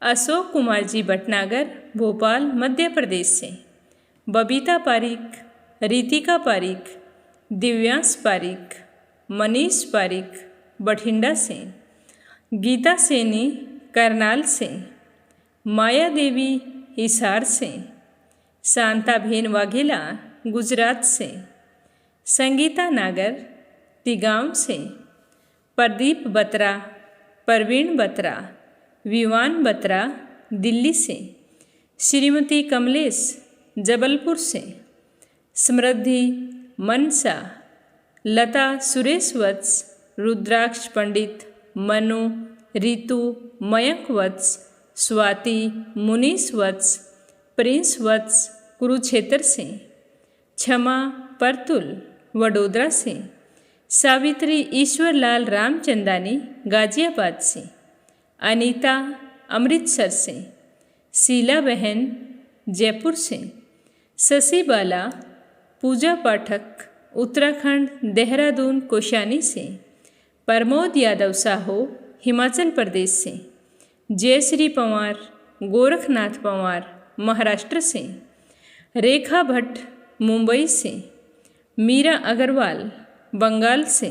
[SPEAKER 1] अशोक कुमार जी भटनागर भोपाल मध्य प्रदेश से, बबीता पारिक, रितिका पारिक, दिव्यांश पारिक, मनीष पारिक बठिंडा से, गीता सैनी करनाल से, माया देवी हिसार से, शांताबेन वाघेला गुजरात से, संगीता नागर तिगांव से, प्रदीप बत्रा, परवीन बत्रा, विवान बत्रा दिल्ली से, श्रीमती कमलेश जबलपुर से, समृद्धि मनसा, लता सुरेश वत्स, रुद्राक्ष पंडित, मनु, रितु, मयंक वत्स, स्वाति, मुनीश वत्स, प्रिंस वत्स कुरुक्षेत्र से, क्षमा परतुल वडोदरा से, सावित्री ईश्वरलाल रामचंदानी गाजियाबाद से, अनीता अमृतसर से, शीला बहन जयपुर से, शशि बाला, पूजा पाठक उत्तराखंड देहरादून कोशानी से, प्रमोद यादव साहो हिमाचल प्रदेश से, जयश्री पंवार गोरखनाथ पंवार महाराष्ट्र से, रेखा भट्ट मुंबई से, मीरा अग्रवाल बंगाल से,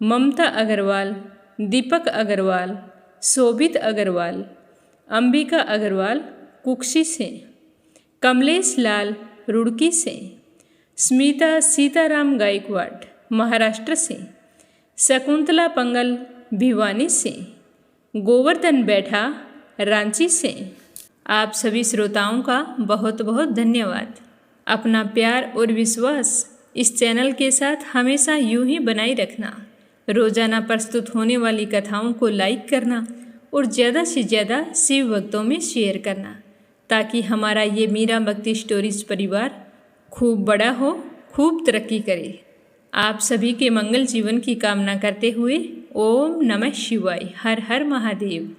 [SPEAKER 1] ममता अग्रवाल, दीपक अग्रवाल, शोभित अग्रवाल, अंबिका अग्रवाल कुक्षी से, कमलेश लाल रुड़की से, स्मिता सीताराम गायकवाड महाराष्ट्र से, शकुंतला पंगल भिवानी से, गोवर्धन बैठा रांची से। आप सभी श्रोताओं का बहुत बहुत धन्यवाद। अपना प्यार और विश्वास इस चैनल के साथ हमेशा यूं ही बनाए रखना। रोजाना प्रस्तुत होने वाली कथाओं को लाइक करना और ज़्यादा से ज़्यादा शिव भक्तों में शेयर करना, ताकि हमारा ये मीरा भक्ति स्टोरीज परिवार खूब बड़ा हो, खूब तरक्की करे। आप सभी के मंगल जीवन की कामना करते हुए ओम नमः शिवाय, हर हर महादेव।